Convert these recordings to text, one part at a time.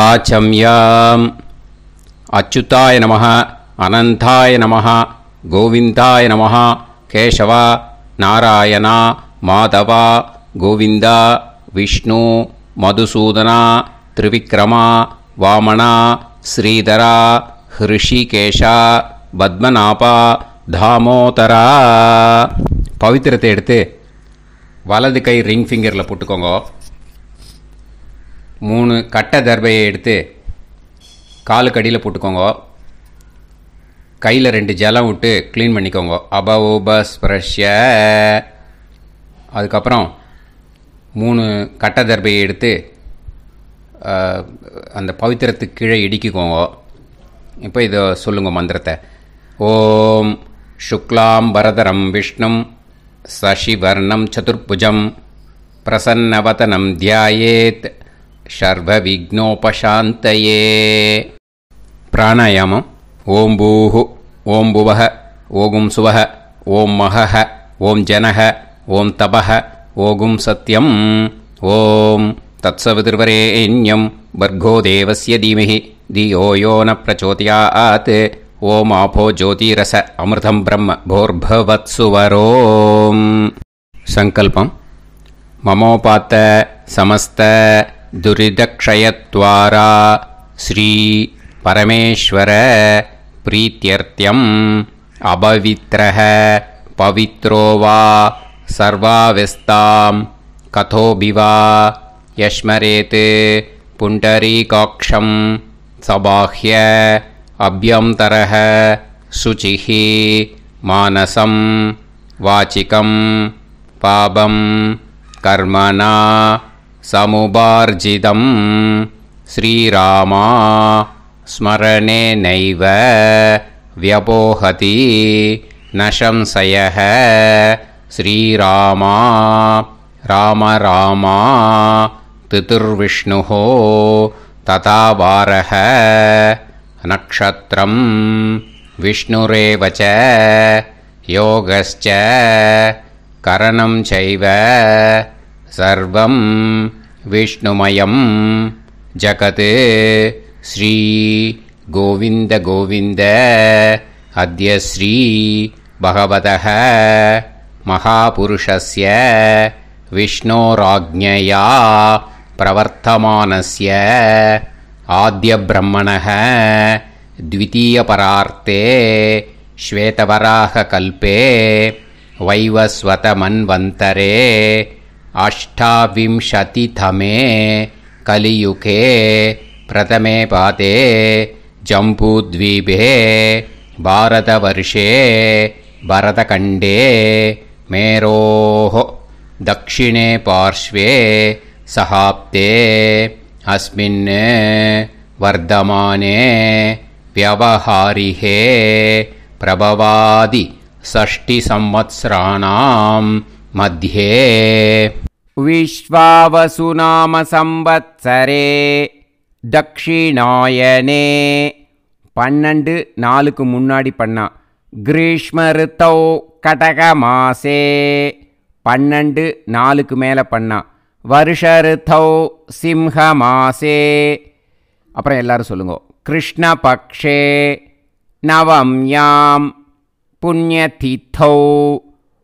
ஆச்சம்யாம். அச்சுதாய நமः, அனந்தாய நமः, கோவிந்தாய நமः, கேசவா, நாராயணா, மாதவா, கோவிந்தா, விஷ்ணு, மதுசூதனா, திரிவிக்ரமா, வாமனா, ஸ்ரீதரா, ஹிருஷிகேஷா, பத்மநாபா, தாமோதரா. பவித்திரத்தை எடுத்து வலது கை ரிங் ஃபிங்கரில் போட்டுக்கோங்க. 3 கட்டை தர்பையை எடுத்து காலுக்கடியில் போட்டுக்கோங்க. கையில் 2 ஜலம் விட்டு க்ளீன் பண்ணிக்கோங்க. அபவோபஸ்பிரஷ்ய. அதுக்கப்புறம் 3 கட்டை தர்பையை எடுத்து அந்த பவித்திரத்துக்கு கீழே இடிக்கிக்கோங்க. இப்போ இதை சொல்லுங்க மந்திரத்தை. ஓம் சுக்லாம் வரதரம் விஷ்ணும் சசிவர்ணம் சதுர்புஜம் பிரசன்னவதனம் தியாயேத் சர்வ விக்னோபசாந்தயே. பிராணாயாமம். ஓம் பூஹு, ஓம் புவஹ, ஓகும் சுவஹ, ஓம் மஹஹ, ஓம் ஜனஹ, ஓம் தபஹ, ஓகும் சத்யம். ஓம் தத்சவிதுர்வரேண்யம் பர்கோ தேவஸ்ய தீமஹி தியோ யோ ந பிரச்சோதயாத். ஓம் ஆபோ ஜோதிரச அமிர்தம் பிரம்ம போர்பவத்சுவரோம். சங்கல்பம். மமோபாத்த சமஸ்த துரிதக்ஷயத்வாரா ஸ்ரீ பரமேஸ்வர பிரீத்யர்த்தியம் அபவித்ரஹ பவித்ரோ வா சர்வாவஸ்தாம் கதோபிவா யஸ்மரேத் புண்டரீகாக்ஷம் சபாஹ்ய அப்யந்தரஹ சுசிஹ மானசம் வாசிகம் பாபம் கர்மணா சமுபார்ஜிதம் ஸ்ரீராமா ஸ்மரணேனைவ வ்யபோஹதி நசம்சயः. ஸ்ரீராமா ராம ராமா திதிர்விஷ்ணுः ததா வாரः நக்ஷத்ரம் விஷ்ணுரேவ ச யோகஸ்ச கரணம் சைவ சர்வம் விஷ்ணுமயம் ஜகத். ஸ்ரீ கோவிந்த கோவிந்த அத்ய ஸ்ரீ பகவதः மகாபுருஷஸ்ய விஷ்ணோராஜ்ஞயா பிரவர்த்தமானஸ்ய ஆத்ய பிரம்மணः த்விதீயபரார்த்தே ஸ்வேதவராக கல்பே வைவஸ்வத மன்வந்தரே அஷ்டாவிம்சதிதமே கலியுகே பிரதமே பாதே ஜம்பூத்வீபே பாரதவர்ஷே பரதகண்டே மேரோः தக்ஷிணே பார்ஷ்வே சஹாப்தே அஸ்மின் வர்தமானே व्यवहारिहे प्रभवादि षष्टि संवत्सराणां मध्ये विश्वावसुनाम संवत्सरे दक्षिणायने 12 நாளுக்கு முன்னாடி பண்ணா. கிரீஷ்ம ரித்தௌ கடக மாசே 12 நாளுக்கு மேலே பண்ணா. வருஷ ரித்தௌ சிம்ஹ மாசே. அப்புறம் எல்லாரும் சொல்லுங்க. கிருஷ்ணபக்ஷே நவம்யாம் புண்ணியதித்தௌ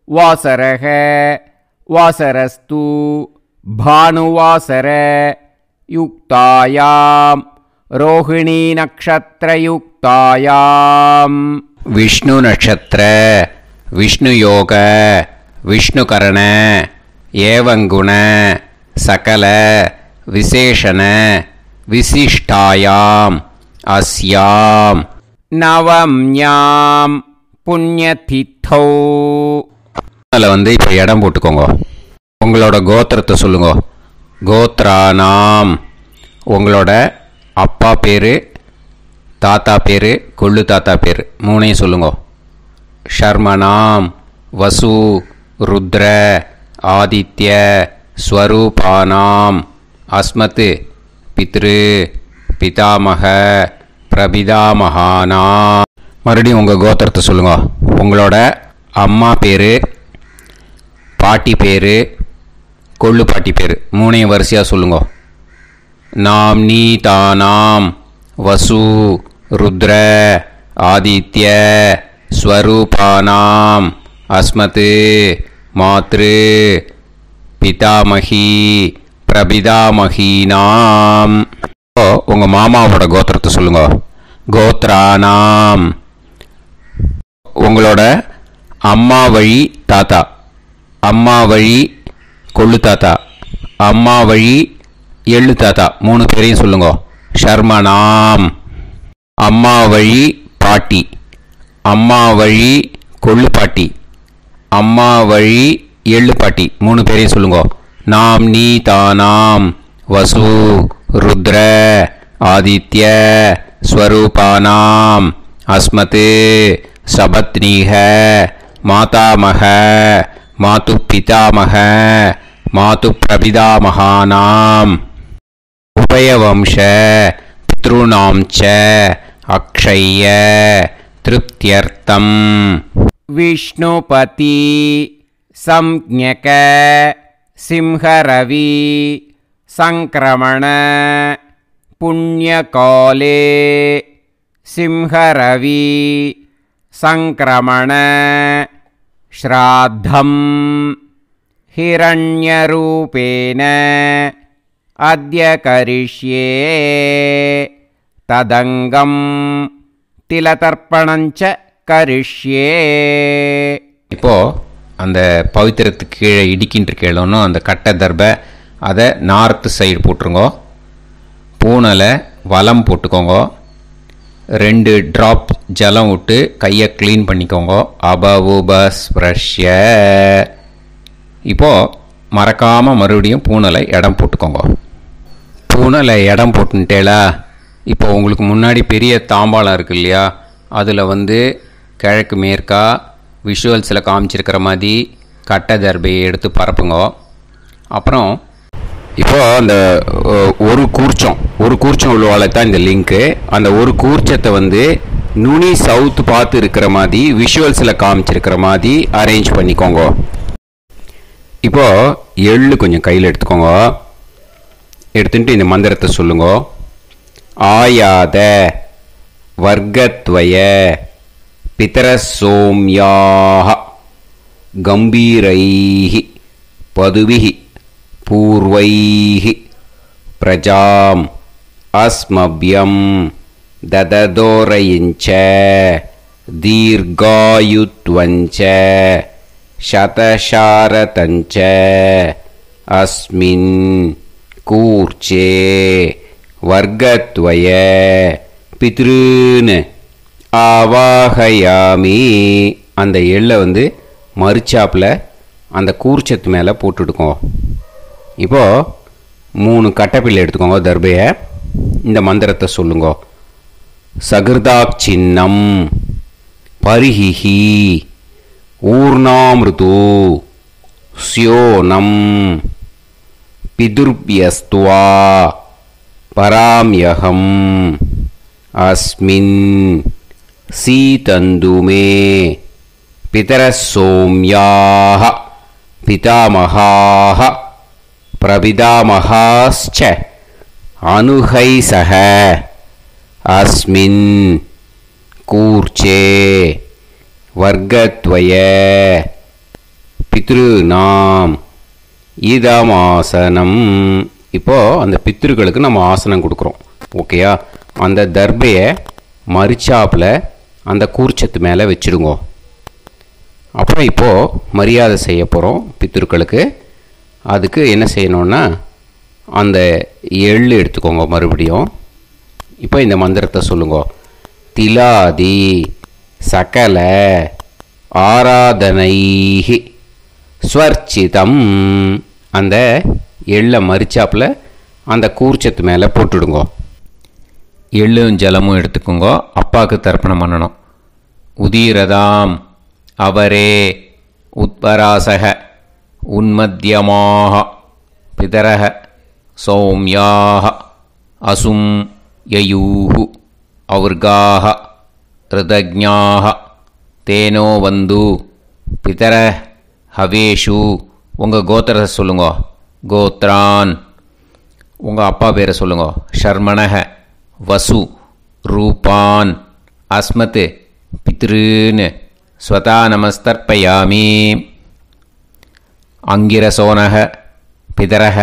வாசரக வாசரஸ்து பானுவாசர யுக்தாயாம் ரோஹிணி நக்ஷத்ரயுக்தாயாம் விஷ்ணு நக்ஷத்ர விஷ்ணு யோக விஷ்ணுகரண ஏவங்குண சகல விசேஷண விசிஷ்டாயாம் அஸ்யாம் நவம்யாம் புண்ணியதித்தௌ. அதில் இப்போ இடம் போட்டுக்கோங்க. உங்களோட கோத்திரத்தை சொல்லுங்க. கோத்ரானாம். உங்களோட அப்பா பேர், தாத்தா பேர், கொள்ளு தாத்தா பேர் 3ஐயும் சொல்லுங்க. ஷர்மனாம் வசு ருத்ர ஆதித்ய ஸ்வரூபானாம் அஸ்மத் பித்ரு பிதாமக பிரபிதாமகானா. மறுபடியும் உங்கள் கோத்திரத்தை சொல்லுங்க. உங்களோட அம்மா பேர், பாட்டி பேர், கொள்ளு பாட்டி பேர் 3ஐயும் வரிசையாக சொல்லுங்க. நாம்னீதானாம் வசு ருத்ர ஆதித்ய ஸ்வரூபானாம் அஸ்மத் மாத்ரு பிதாமகி பிரபிதாமகீனாம். உங்கள் மாமாவோட கோத்திரத்தை சொல்லுங்க. கோத்ரானாம். உங்களோட அம்மா வழி தாத்தா, அம்மா வழி கொள்ளு தாத்தா, அம்மா வழி எள்ளு தாத்தா 3 பேரையும் சொல்லுங்க. ஷர்மனாம். அம்மா வழி பாட்டி, அம்மா வழி கொள்ளு பாட்டி, அம்மா வழி எள்ளு பாட்டி 3 பேரையும் சொல்லுங்க. நாம்னீதானாம் வசு ருத்ர ஆதித்ய ஸ்வரூபானாம் அஸ்மத் சபத்னீஹ மாதாமக மாது பிதாமக மாது பிரபிதாமகானாம் உபயவம்ச பித்ருணாம் ச அக்ஷய திருப்தியர்த்தம். விஷ்ணுபதி சம்ஞக சிம்ஹரவி சங்கிரமண புண்ணியகாலே சிம்ஹரவி சங்கிரமண ஸ்ராத்தம் ஹிரண்யரூபேன அத்ய கரிஷ்யே ததங்கம் திலதர்ப்பணஞ்ச கரிஷ்யே. இப்போது அந்த பவித்திரத்துக்கு கீழே இடிக்கின்ற கீழே அந்த கட்டை தர்பை அதை நார்த்து சைடு போட்டுருங்க. பூனலை வலம் போட்டுக்கோங்க. 2 ட்ராப் ஜலம் விட்டு கையை க்ளீன் பண்ணிக்கோங்க. அபவுபஸ்ப்ரஷ்ய. இப்போது மறக்காமல் மறுபடியும் பூனலை இடம் போட்டுக்கோங்க. பூனலை இடம் போட்டுட்டேலா. இப்போ உங்களுக்கு முன்னாடி பெரிய தாம்பாளம் இருக்குது இல்லையா, அதில் கிழக்கு மேற்கா விஷுவல்ஸில் காமிச்சிருக்கிற மாதிரி கட்டை தர்பையை எடுத்து பரப்புங்க. அப்புறம் இப்போது அந்த ஒரு கூர்ச்சம் உள்ளவாளை தான் இந்த லிங்க்கு. அந்த ஒரு கூர்ச்சத்தை நுனி சவுத்து பார்த்து இருக்கிற மாதிரி விஷுவல்ஸில் காமிச்சிருக்கிற மாதிரி அரேஞ்ச் பண்ணிக்கோங்க. இப்போது எள்ளு கொஞ்சம் கையில் எடுத்துக்கோங்க. எடுத்துட்டு இந்த மந்திரத்தை சொல்லுங்க. ஆயாத வர்க்கத்வய பிதரசோம்யாக கம்பீரைஹி பதுவிஹி பூர்வைஹி பிரஜாம் அஸ்மப்யம் தததோரயிஞ்ச தீர்காயுத்வஞ்ச சதசாரதஞ்ச அஸ்மின் கூர்ச்சே வர்க்கத்வய பித்ருன்னு ஆவாகயாமி. அந்த எள்ளை மறுச்சாப்பில் அந்த கூர்ச்சத்து மேலே போட்டுடுக்கோங்க. இப்போது 3 கட்டைப்பிள்ளை எடுத்துக்கோங்க. தர்பையை இந்த மந்திரத்தை சொல்லுங்க. சகிருதாக் சின்னம் பரிஹிஹி ஊர்ணாமிருது ஸ்யோனம் பிதுர்பியஸ்துவா பராம்யகம் அஸ்மின் சீதந்துமே பிதரசோம்யாக பிதாமகாः பிரபிதாமகாஸ்ச அனுகைசக அஸ்மின் கூர்ச்சே வர்க்கத்வய பித்ருநாம் இதமாசனம். இப்போது அந்த பித்ருக்களுக்கு நம்ம ஆசனம் கொடுக்குறோம். ஓகேயா? அந்த தர்பையை மறுச்சாப்பில் அந்த கூர்ச்சத்து மேலே வச்சுடுங்க. அப்புறம் இப்போது மரியாதை செய்ய போகிறோம் பித்ருக்களுக்கு. அதுக்கு என்ன செய்யணுன்னா அந்த எள்ளு எடுத்துக்கோங்க. மறுபடியும் இப்போ இந்த மந்திரத்தை சொல்லுங்க. திலாதி சகல ஆராதனைஹி ஸ்வர்ச்சிதம். அந்த எள்ளை மரிச்சாப்பில் அந்த கூர்ச்சத்து மேலே போட்டுடுங்க. எள்ளும் ஜலமும் எடுத்துக்கோங்க. அப்பாவுக்கு தர்ப்பணம் பண்ணணும். உதீரதாம் அவரே உத்பராசக உன்மத்தியமாக பிதரக சௌமியாக அசும் யயூஹு அவுர்காக ரிதஜ்ஞாக தேனோ வந்து பிதர ஹவேஷு. உங்கள் கோத்திரத்தை சொல்லுங்க. கோத்ரான் உங்கள் அப்பா பேரை சொல்லுங்க. ஷர்மணஹ வசு ரூபான் அஸ்மத் பித்ருன்னு ஸ்வதா நமஸ்தர்ப்பயாமி. அங்கிரசோனஹ பிதரஹ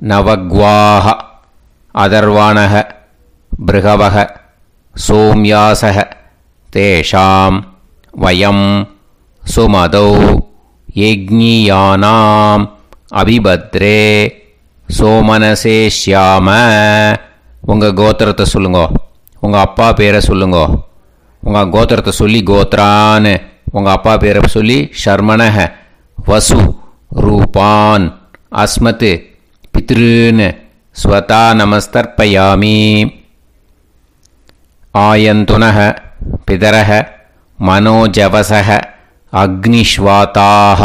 நவக்வாஹ அதர்வாணஹ பிருகவஹ சோம்யாசஹ தேஷாம் வயம் சுமதௌ யஜ்ஞியானாம் அபிபத்ரே சோமனசேஷ்யாம. உங்கள் கோத்திரத்தை சொல்லுங்க. உங்கள் அப்பா பேரை சொல்லுங்க. உங்கள் கோத்திரத்தை சொல்லி கோத்ரான்னு உங்கள் அப்பா பேரை சொல்லி ஷர்மணஹ வசு ரூபான் அஸ்மத் பித்ருன்னு ஸ்வதா நமஸ்தர்ப்பயாமி. ஆயந்துனஹ பிதரஹ மனோஜவசஹ அக்னிஷ்வாதாஹ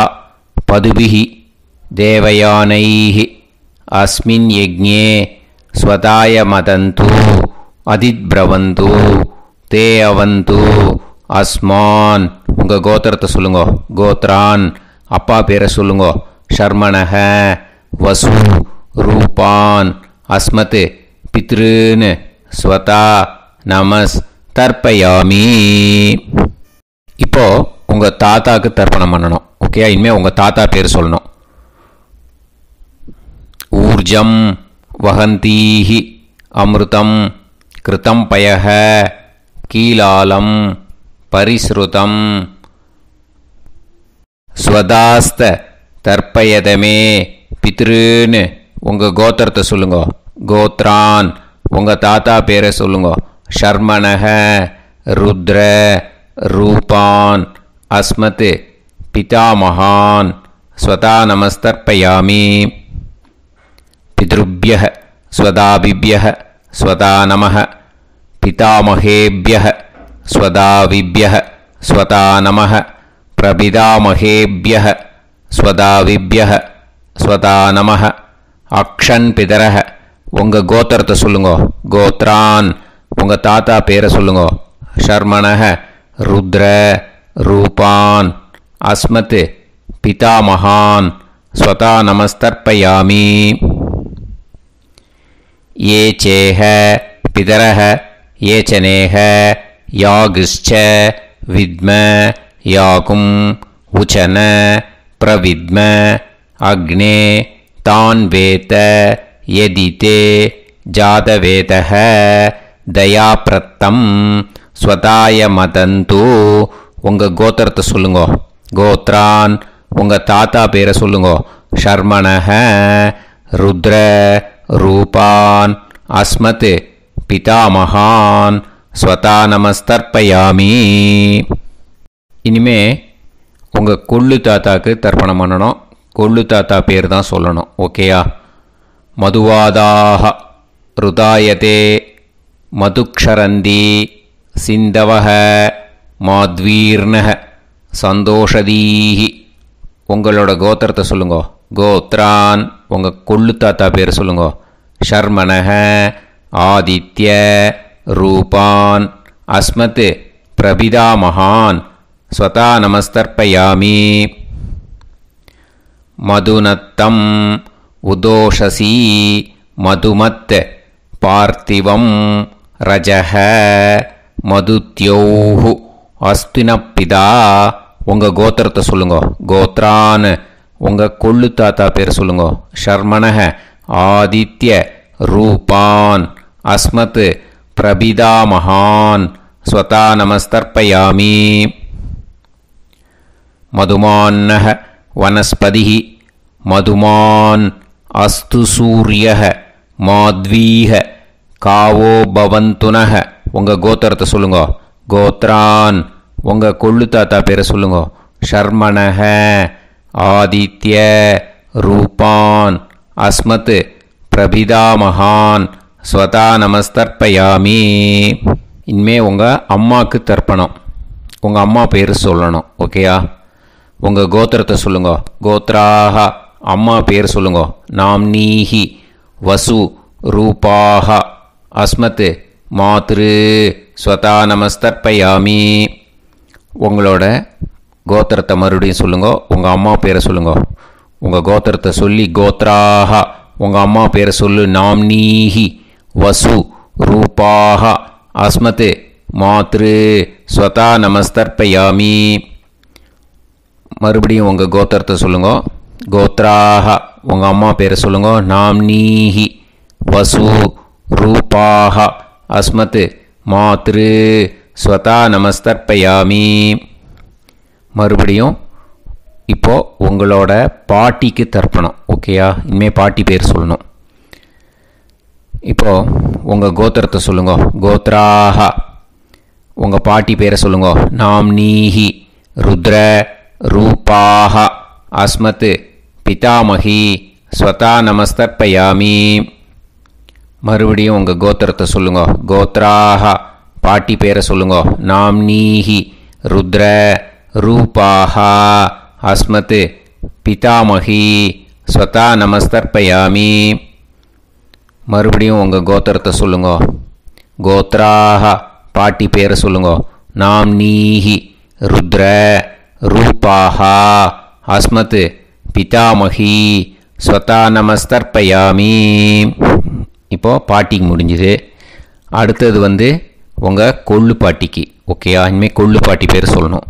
பதுபிஹி தேவயானைஹி அஸ்மின் யஜ்ஞே ஸ்வதாய மதந்து அதித்ப்ரவந்து தே அவந்து அஸ்மான். உங்கள் கோத்திரத்தை சொல்லுங்க. கோத்ரான் அப்பா பேரை சொல்லுங்க. ஷர்மணஹ வசு ரூபான் அஸ்மத் பித்ருன்னு ஸ்வதா நமஸ் தர்ப்பயாமி. இப்போ உங்கள் தாத்தாவுக்கு தர்ப்பணம் பண்ணணும். ஓகே, இனிமேல் உங்கள் தாத்தா பேர் சொல்லணும். ஊர்ஜம் வஹந்தீஹி அமிர்தம் கிருதம் பயஹ கீலாலம் பரிஸ்ருதம் ஸ்வதாஸ்த தர்ப்பயதமே பித்ருன்னு உங்கள் கோத்திரத்தை சொல்லுங்க. கோத்ரான் உங்கள் தாத்தா பேரை சொல்லுங்க. ஷர்மணஹ ருத்ர ரூபான் அஸ்மத் பிதாமகான் ஸ்வதா நமஸ்தர்ப்பயாமி. பித்ருப்யஹ ஸ்வதாபிப்யஹ ஸ்வதா நமஹ பிதாமகேப்யஹ ஸ்வதாவிப்யஹ ஸ்வதா நமஹ பிரபிதாமகேப்யஹ ஸ்வதாவிப்யஹ ஸ்வதா நமஹ. அக்ஷன் பிதரஹ உங்கள் கோத்திரத்தை சொல்லுங்க. கோத்ரான் உங்கள் தாத்தா பேரை சொல்லுங்க. ஷர்மணஹ ருத்ர ரூபான் அஸ்மத் பிதாமகான் ஸ்வதா நமஸ்தர்ப்பயாமி. ये चेह पितरः ये च नेह यागश्च विद्म याकुं उचन प्रविद्म अग्ने तान् वेत यदिते जातवेतः दयाप्रत्तं स्वताय मदन्तु. உங்கள் கோத்திரத்தை சொல்லுங்க. கோத்ரான் உங்கள் தாத்தா பேரை சொல்லுங்க. ஷர்மணஹ ருத்ர ரூபான் அஸ்மத் பிதாமகான் ஸ்வதா நமஸ்தர்ப்பயாமி. இனிமே உங்கள் கொள்ளு தாத்தாக்கு தர்ப்பணம் பண்ணணும். கொள்ளு தாத்தா பேர் தான் சொல்லணும். ஓகேயா? மதுவாதாக ருதாயதே மதுக்ஷரந்தி சிந்தவஹ மாத்வீர்ணஹ சந்தோஷதீஹி. உங்களோட கோத்திரத்தை சொல்லுங்க. கோத்ரான் உங்கள் கொள்ளு தாத்தா பேர் சொல்லுங்க. ஷர்மணஹ ஆதித்ய ரூபான் அஸ்மத் பிரபிதாமகான் ஸ்வதா நமஸ்தர்ப்பயாமி. மதுநத்தம் உதோஷசி மதுமத் பார்த்திவம் ரஜஹ மதுத்யோஹு அஸ்தினப்பிதா. உங்கள் கோத்திரத்தை சொல்லுங்க. கோத்ரான் உங்கள் கொள்ளு தாத்தா பேர் சொல்லுங்க. ஷர்மணஹ ஆதித்ய ரூபான் அஸ்மத் பிரபிதாமகான் ஸ்வதா நமஸ்தர்ப்பயாமி. மதுமான்னஹ வனஸ்பதிஹி மதுமான் அஸ்து சூரியஹ மாத்வீஹ காவோ பவந்துனஹ. உங்கள் கோத்திரத்தை சொல்லுங்க. கோத்ரான் உங்கள் கொள்ளு தாத்தா பேரை சொல்லுங்க. ஷர்மணஹ ஆதித்ய ரூபான் அஸ்மத் பிரபிதாமகான் ஸ்வதா நமஸ்தர்ப்பயாமி. இனிமே உங்கள் அம்மாவுக்கு தர்ப்பணம். உங்கள் அம்மா பேர் சொல்லணும். ஓகேயா? உங்கள் கோத்திரத்தை சொல்லுங்க. கோத்ராக அம்மா பேர் சொல்லுங்க. நாம்னீஹி வசு ரூபாக அஸ்மத் மாத்ரு ஸ்வதா நமஸ்தர்ப்பயாமி. உங்களோட கோத்திரத்தை மறுபடியும் சொல்லுங்க. உங்கள் அம்மா பேரை சொல்லுங்க. உங்கள் கோத்திரத்தை சொல்லி கோத்ராக உங்கள் அம்மா பேரை சொல்லு. நாம்னீஹி வசு ரூபாக அஸ்மத் மாத்ரு ஸ்வதா நமஸ்தர்ப்பயாமி. மறுபடியும் உங்கள் கோத்திரத்தை சொல்லுங்க. கோத்ராக உங்கள் அம்மா பேரை சொல்லுங்க. நாம்னீஹி வசு ரூபாக அஸ்மத் மாத்ரு ஸ்வதா நமஸ்தர்ப்பயாமி. மறுபடியும் இப்போது உங்களோட பாட்டிக்கு தர்ப்பணம். ஓகேயா? இனிமேல் பாட்டி பேர் சொல்லணும். இப்போது உங்கள் கோத்திரத்தை சொல்லுங்க. கோத்ராக உங்கள் பாட்டி பேரை சொல்லுங்க. நாம்னீஹி ருத்ர ரூபாக அஸ்மத் பிதாமகி ஸ்வதா நமஸ்தர்ப்பயாமி. மறுபடியும் உங்கள் கோத்திரத்தை சொல்லுங்க. கோத்ராக பாட்டி பேரை சொல்லுங்க. நாம்னீஹி ருத்ர ரூபாக அஸ்மத் பிதாமகி ஸ்வதா நமஸ்தர்ப்பயாமி. மறுபடியும் உங்கள் கோத்திரத்தை சொல்லுங்க. கோத்ராக பாட்டி பேரை சொல்லுங்க. நாம்னீஹி ருத்ர ரூபாக அஸ்மத் பிதாமகி ஸ்வதா நமஸ்தர்ப்பயாமி. இப்போது பாட்டிக்கு முடிஞ்சுது. அடுத்தது உங்கள் கொள்ளு பாட்டிக்கு. ஓகேயா? இனிமேல் கொள்ளு பாட்டி பேர் சொல்லணும்.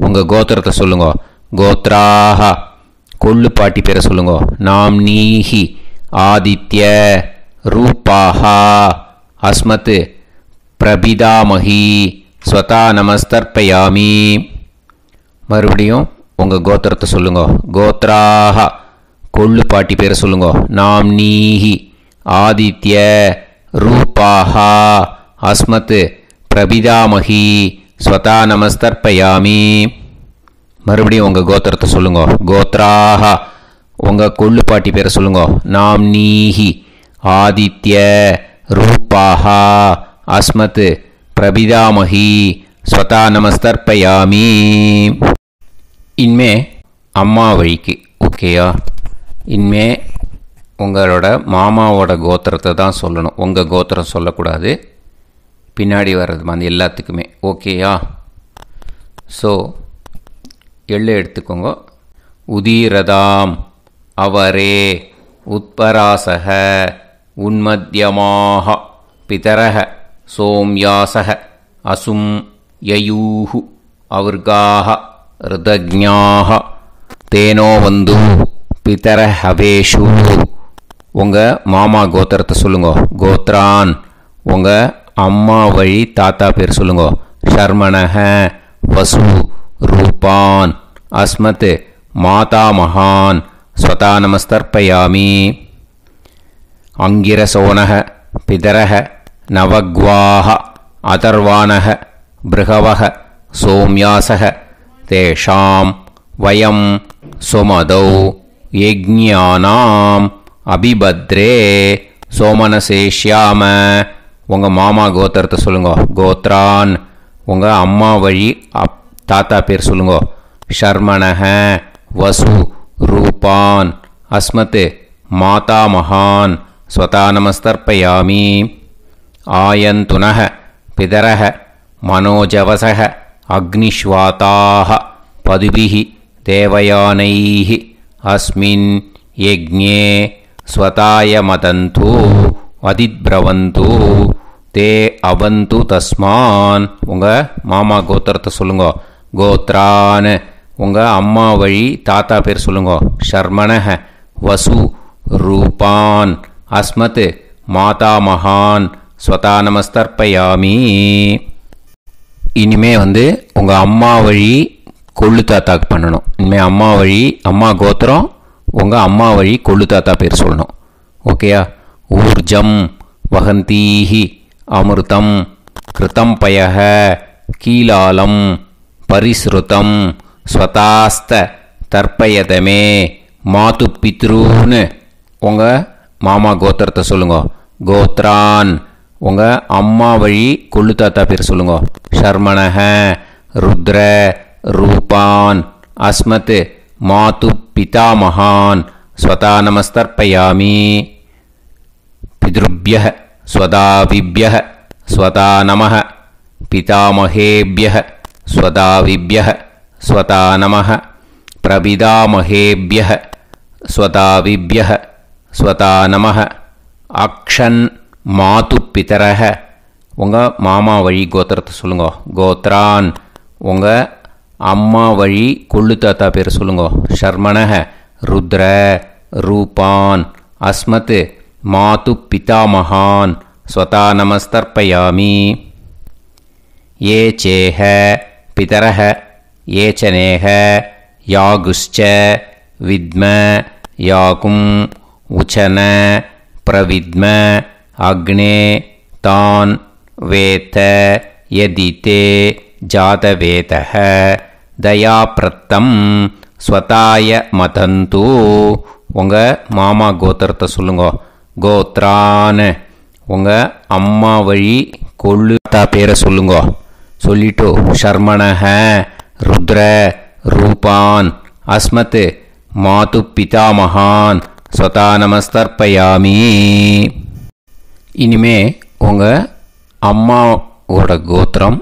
உங்கள் கோத்திரத்தை சொல்லுங்க. கோத்ராக கொள்ளு பாட்டி பேரை சொல்லுங்க. நாம்னீஹி ஆதித்ய ரூபாக அஸ்மத் பிரபிதாமகி ஸ்வதா நமஸ்தர்ப்பயாமி. மறுபடியும் உங்கள் கோத்திரத்தை சொல்லுங்க. கோத்ராக கொள்ளு பாட்டி பேரை சொல்லுங்க. நாம்னீஹி ஆதித்ய ரூபாக அஸ்மத் பிரபிதாமகி ஸ்வதா நமஸ்தர்ப்பயாமி. மறுபடியும் உங்கள் கோத்திரத்தை சொல்லுங்க. கோத்ராக உங்கள் கொள்ளு பாட்டி பேரை சொல்லுங்க. நாம்னீஹி ஆதித்ய ரூபாக அஸ்மத் பிரபிதாமகி ஸ்வதா நமஸ்தர்ப்பயாமி. இனிமே அம்மா வழிக்கு. ஓகேயா? இனிமே உங்களோட மாமாவோட கோத்திரத்தை தான் சொல்லணும். உங்கள் கோத்திரம் சொல்லக்கூடாது. பின்னாடி வர்றது எல்லாத்துக்குமே. ஓகேயா? ஸோ எள்ளு எடுத்துக்கோங்க. உதீரதாம் அவரே உத்பராசக உன்மத்யமாக பிதரக சோம்யாசக அசும் யயூஹு அவர்காக ருதஜ்ஞாக தேனோ வந்து பிதர ஹவேஷு. உங்கள் மாமா கோத்திரத்தை சொல்லுங்க. கோத்ரான் உங்கள் அம்மா வழி தாத்தா பேர் சொல்லுங்க. ஷர்மணக வசு ரூபான் அஸ்மத் மாதா மகான் ஸ்வதா நமஸ்தர்ப்பயாமி. அங்கிரசோனக பிதரக நவக்வாக அதர்வானக பிருகவக சோம்யாசக தேஷாம் வயம் சுமதௌ யஜ்ஞானாம் அபிபத்ரே சோமனசேஷ்யாம. உங்கள் மாமா கோத்திரத்தை சொல்லுங்க. கோத்ரான் உங்கள் அம்மா வழி தாத்தா பேர் சொல்லுங்க. ஷர்மணக வசு ரூபான் அஸ்மத் மாதா மகான் ஸ்வதா நமஸ்தர்ப்பயாமி. ஆயந்துனக பிதரக மனோஜவசக அக்னிஷ்வாதாக பதுபிஹி தேவயானைஹி அஸ்மின் யஜ்ஞே ஸ்வதாய மதந்து அதிப்ரவந்து தே அவந்து தஸ்மான். உங்கள் மாமா கோத்திரத்தை சொல்லுங்க. கோத்ரான் உங்கள் அம்மா வழி தாத்தா பேர் சொல்லுங்க. ஷர்மணக வசு ரூபான் அஸ்மத் மாதா மகான் ஸ்வதா நமஸ்தர்ப்பயாமி. இனிமே உங்கள் அம்மா வழி கொள்ளு தாத்தாக்கு பண்ணணும். இனிமேல் அம்மா வழி அம்மா கோத்திரம் உங்கள் அம்மா வழி கொள்ளு தாத்தா பேர் சொல்லணும். ஓகேயா? ஊர்ஜம் வகந்தீஹி அமிர்தம் கிருதம் பயக கீலாலம் பரிஸ்ருதம் ஸ்வதாஸ்த தர்ப்பயதமே மாது பித்ரூன்னு. உங்கள் மாமா கோத்திரத்தை சொல்லுங்க. கோத்ரான் உங்கள் அம்மா வழி கொள்ளு தாத்தா பேர் சொல்லுங்க. ஷர்மணக ருத்ர ரூபான் அஸ்மத் மாது பிதாமகான் ஸ்வதா நமஸ்தர்ப்பயாமி. பித்ருப்யः ஸ்வதாவிப்யः ஸ்வதா நமः பிதாமகேப்யः ஸ்வதாவிப்யः ஸ்வதா நமः பிரபிதாமகேப்யः ஸ்வதாவிப்யः ஸ்வதா நமஹ. அக்ஷன் மாது பிதரஹ. உங்கள் மாமா வழி கோத்திரத்தை சொல்லுங்க. கோத்ரான் உங்கள் அம்மா வழி கொள்ளு தாத்தா பேர் சொல்லுங்க. ஷர்மணஹ ருத்ர ரூபான். அஸ்மத் மாது பிதாமகான். ஸ்வதா நமஸ்தர்ப்பயாமி. ये चेह पितरः ये च नेह यागुश्च विद्म याकुम् उचन प्रविद्म अग्ने तान् वेत यदिते जातवेतः दयाप्रत्तं स्वताय मतन्तु. உங்கள் மாமா கோத்திரத்தை சொல்லுங்க. கோத்ரான் உங்கள் அம்மா வழி கொள்ளு தாத்தா பேரை சொல்லுங்க. சொல்லிட்டு ஷர்மணஹ ருத்ர ரூபான் அஸ்மத் மாது பிதாமகான் ஸ்வதா நமஸ்தர்ப்பயாமி. இனிமே உங்கள் அம்மாவோட கோத்திரம்,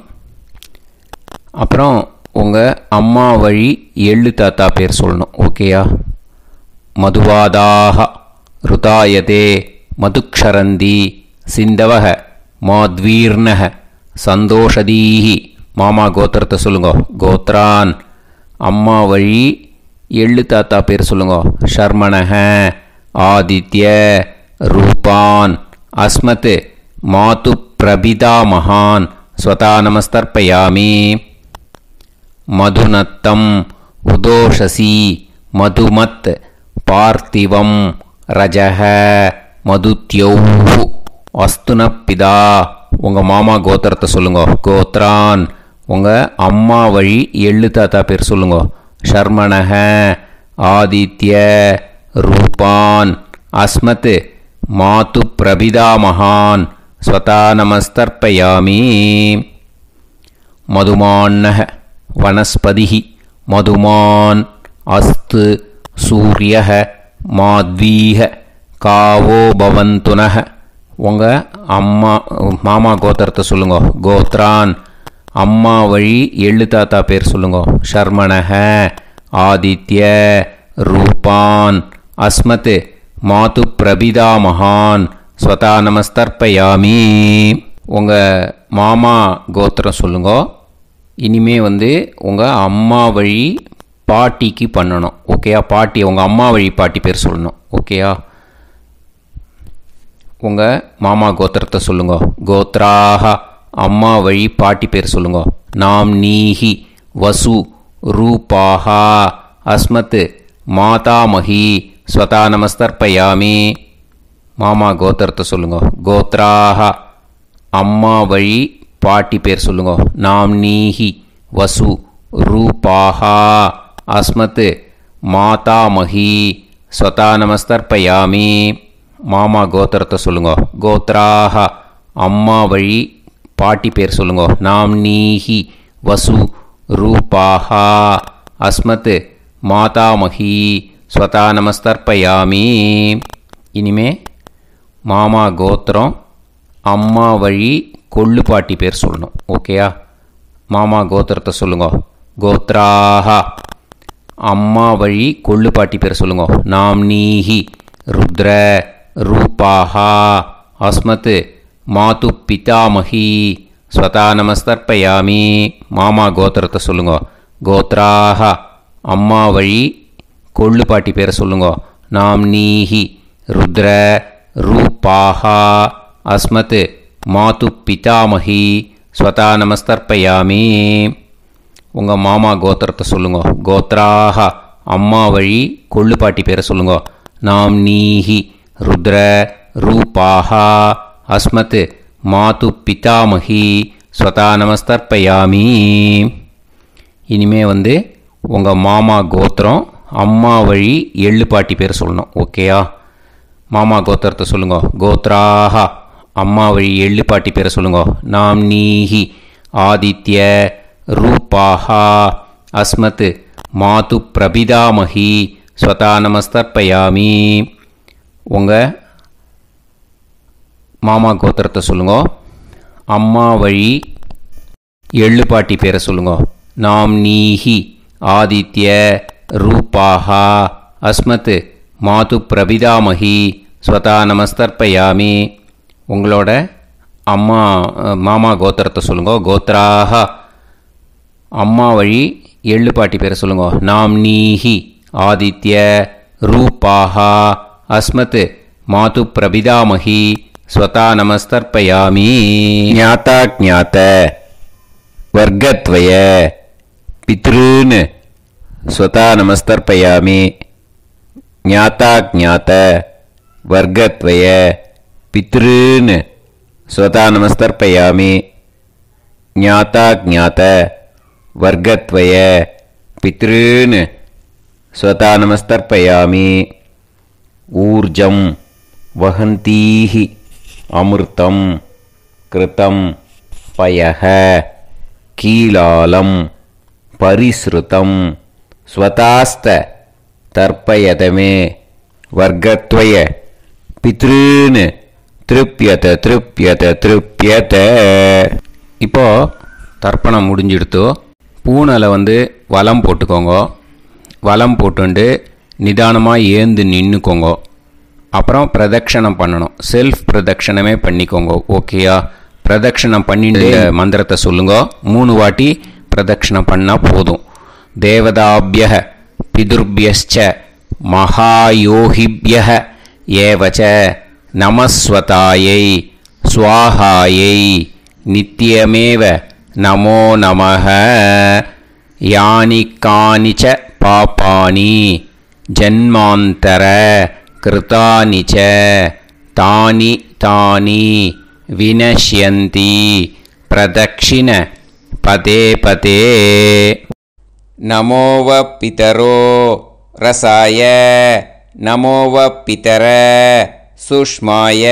அப்புறம் உங்கள் அம்மா வழி எள்ளு தாத்தா பேர் சொல்லணும். ஓகேயா? மதுவாதாக ருதாயதே மதுக்ஷரந்தி சிந்தவக மாத்வீர்ணஹ சந்தோஷதீஹி. மாமா கோத்திரத்தை சொல்லுங்க. கோத்ரான் அம்மா வழி எள்ளு தாத்தா பேர் சொல்லுங்க. ஷர்மணஹ ஆதித்ய ரூபான் அஸ்மத் மாது பிரபிதாமகான் ஸ்வதா நமஸ்தர்ப்பயாமி. மதுநத்தம் உதோஷசி மதுமத் பார்த்திவம் ரஜஹ மதுத்யௌஹு அஸ்துனப்பிதா. உங்கள் மாமா கோத்திரத்தை சொல்லுங்க. கோத்ரான் உங்கள் அம்மா வழி எள்ளு தாத்தா பேர் சொல்லுங்க. ஷர்மணஹ ஆதித்ய ரூபான் அஸ்மத் மாது பிரபிதாமகான் ஸ்வதா நமஸ்தர்ப்பயாமி. மதுமான்னஹ வனஸ்பதிஹி மதுமான் அஸ்து சூரியஹ மாத்வீஹ காவோ பவந்துனஹ. உங்கள் மாமா கோத்திரத்தை சொல்லுங்க. கோத்ரான் அம்மா வழி எள்ளு தாத்தா பேர் சொல்லுங்க. ஷர்மணஹ ஆதித்ய ரூபான் அஸ்மத் மாது பிரபிதாமகான் ஸ்வதா நமஸ்தர்ப்பயாமி. உங்கள் மாமா கோத்திரம் சொல்லுங்க. இனிமே உங்கள் அம்மா வழி பாட்டிக்கு பண்ணணும். ஓகேயா? பாட்டி உங்கள் அம்மா வழி பாட்டி பேர் சொல்லணும். ஓகேயா? உங்கள் மாமா கோத்திரத்தை சொல்லுங்க. கோத்ராக அம்மா வழி பாட்டி பேர் சொல்லுங்க. நாம் நீஹி வசு ரூபாஹா அஸ்மத் மாதாமஹி ஸ்வதா நமஸ்தர்ப்பயாமி. மாமா கோத்திரத்தை சொல்லுங்க. கோத்ராக அம்மா வழி பாட்டி பேர் சொல்லுங்க. நாம் நீஹி வசு ரூபாஹா அஸ்மத் மாதாமஹி ஸ்வதா நமஸ்தர்ப்பயாமி. மாமா கோத்திரத்தை சொல்லுங்க. கோத்ராக அம்மா வழி பாட்டி பேர் சொல்லுங்க. நாம் நீஹி வசு ரூபாஹா அஸ்மத் மாதாமஹி ஸ்வதா நமஸ்தர்ப்பயாமி. இனிமே மாமா கோத்திரம் அம்மா வழி கொள்ளு பாட்டி பேர் சொல்லணும். ஓகேயா? மாமா கோத்திரத்தை சொல்லுங்க. கோத்ராக அம்மா வழி கொள்ளு பாட்டி பேர் சொல்லுங்க. நாம் நீஹி ருத்ர ரூபாஹா அஸ்மத் மாது பிதாமஹி ஸ்வதா நமஸ்தர்ப்பயாமி. மாமா கோத்திரத்தை சொல்லுங்க. கோத்ராக அம்மா வழி கொள்ளு பாட்டி பேரை சொல்லுங்க. நாம் நீஹி ருத்ர ரூபாஹா அஸ்மத் மாது பிதாமஹி ஸ்வதா நமஸ்தர்ப்பயாமி. உங்கள் மாமா கோத்திரத்தை சொல்லுங்க. கோத்ராக அம்மா வழி கொள்ளு பாட்டி பேரை சொல்லுங்க. நாம் நீஹி ருத்ர ரூபாஹா அஸ்மத் மாது பிதாமஹி ஸ்வதா நமஸ்தர்ப்பயாமி. இனிமே உங்கள் மாமா கோத்திரம் அம்மா வழி எள்ளு பாட்டி பேர் சொல்லணும். ஓகேயா? மாமா கோத்திரத்தை சொல்லுங்க. கோத்ராக அம்மா வழி எள்ளு பாட்டி பேரை சொல்லுங்க. நாம் நீஹி ஆதித்ய ரூபாஹா அஸ்மத் மாது பிரபிதாமஹி ஸ்வதா நமஸ்தர்ப்பயாமி. உங்கள் மாமா கோத்திரத்தை சொல்லுங்க. அம்மா வழி எள்ளு பாட்டி பேரை சொல்லுங்க. நாம் நீஹி ஆதித்ய ரூபாஹா அஸ்மத் மாது பிரபிதாமகி ஸ்வதா நமஸ்தர்ப்பயாமி. உங்களோட அம்மா மாமா கோத்திரத்தை சொல்லுங்க. கோத்ராக அம்மா வழி எள்ளு பாட்டி பேரை சொல்லுங்க. நாம்னீஹி ஆதித்ய ரூபாக அஸ்மத் மாது பிரபிதாமகி ஸ்வதா நமஸ்தர்ப்பயாமி. ஞாதா ஞாத வர்க்கத்வய பித்ருன் ஸ்வதா நமஸ்தர்ப்பயாமி. ஞாதா ஞாத வர்க்கத்வய பித்ருன் ஸ்வதா நமஸ்தர்ப்பயாமி. ஞாதா ஞாத வர்க்கத்வய பித்ருன் ஸ்வதா நமஸ்தர்ப்பயாமி. ஊர்ஜம் வஹந்தீஹி அமிர்தம் கிருதம் பயஹ கீலாலம் பரிஸ்ருதம் ஸ்வதாஸ்த தர்ப்பயதமே. வர்க்கத்வய பித்ருன் திருப்யத திருப்யத திருப்யத. இப்போ தர்ப்பணம் முடிஞ்சிடுத்தோ. பூனலை வலம் போட்டுக்கோங்க. வலம் போட்டுண்டு நிதானமாக ஏந்து நின்றுக்கோங்க. அப்புறம் பிரதட்சணம் பண்ணணும். செல்ஃப் பிரதட்சணமே பண்ணிக்கோங்க. ஓகேயா? பிரதட்சணம் பண்ணிட்டு மந்திரத்தை சொல்லுங்க. 3 வாட்டி பிரதட்சணம் பண்ணால் போதும். தேவதாபிய பிதுர்பியச்ச மகாயோகிபிய ஏவச்ச நமஸ்வதாயை ஸ்வாஹாயை நித்யமேவ நமோ நமஹ. யானி கானிச்ச பாபானி ஜன்மாந்தர கிருதானி ச தானி தானி வினஷ்யந்தி பிரதக்ஷிண பதே பதே. நமோவ பிதரோ ரசாய நமோவ பிதர சுஷ்மாய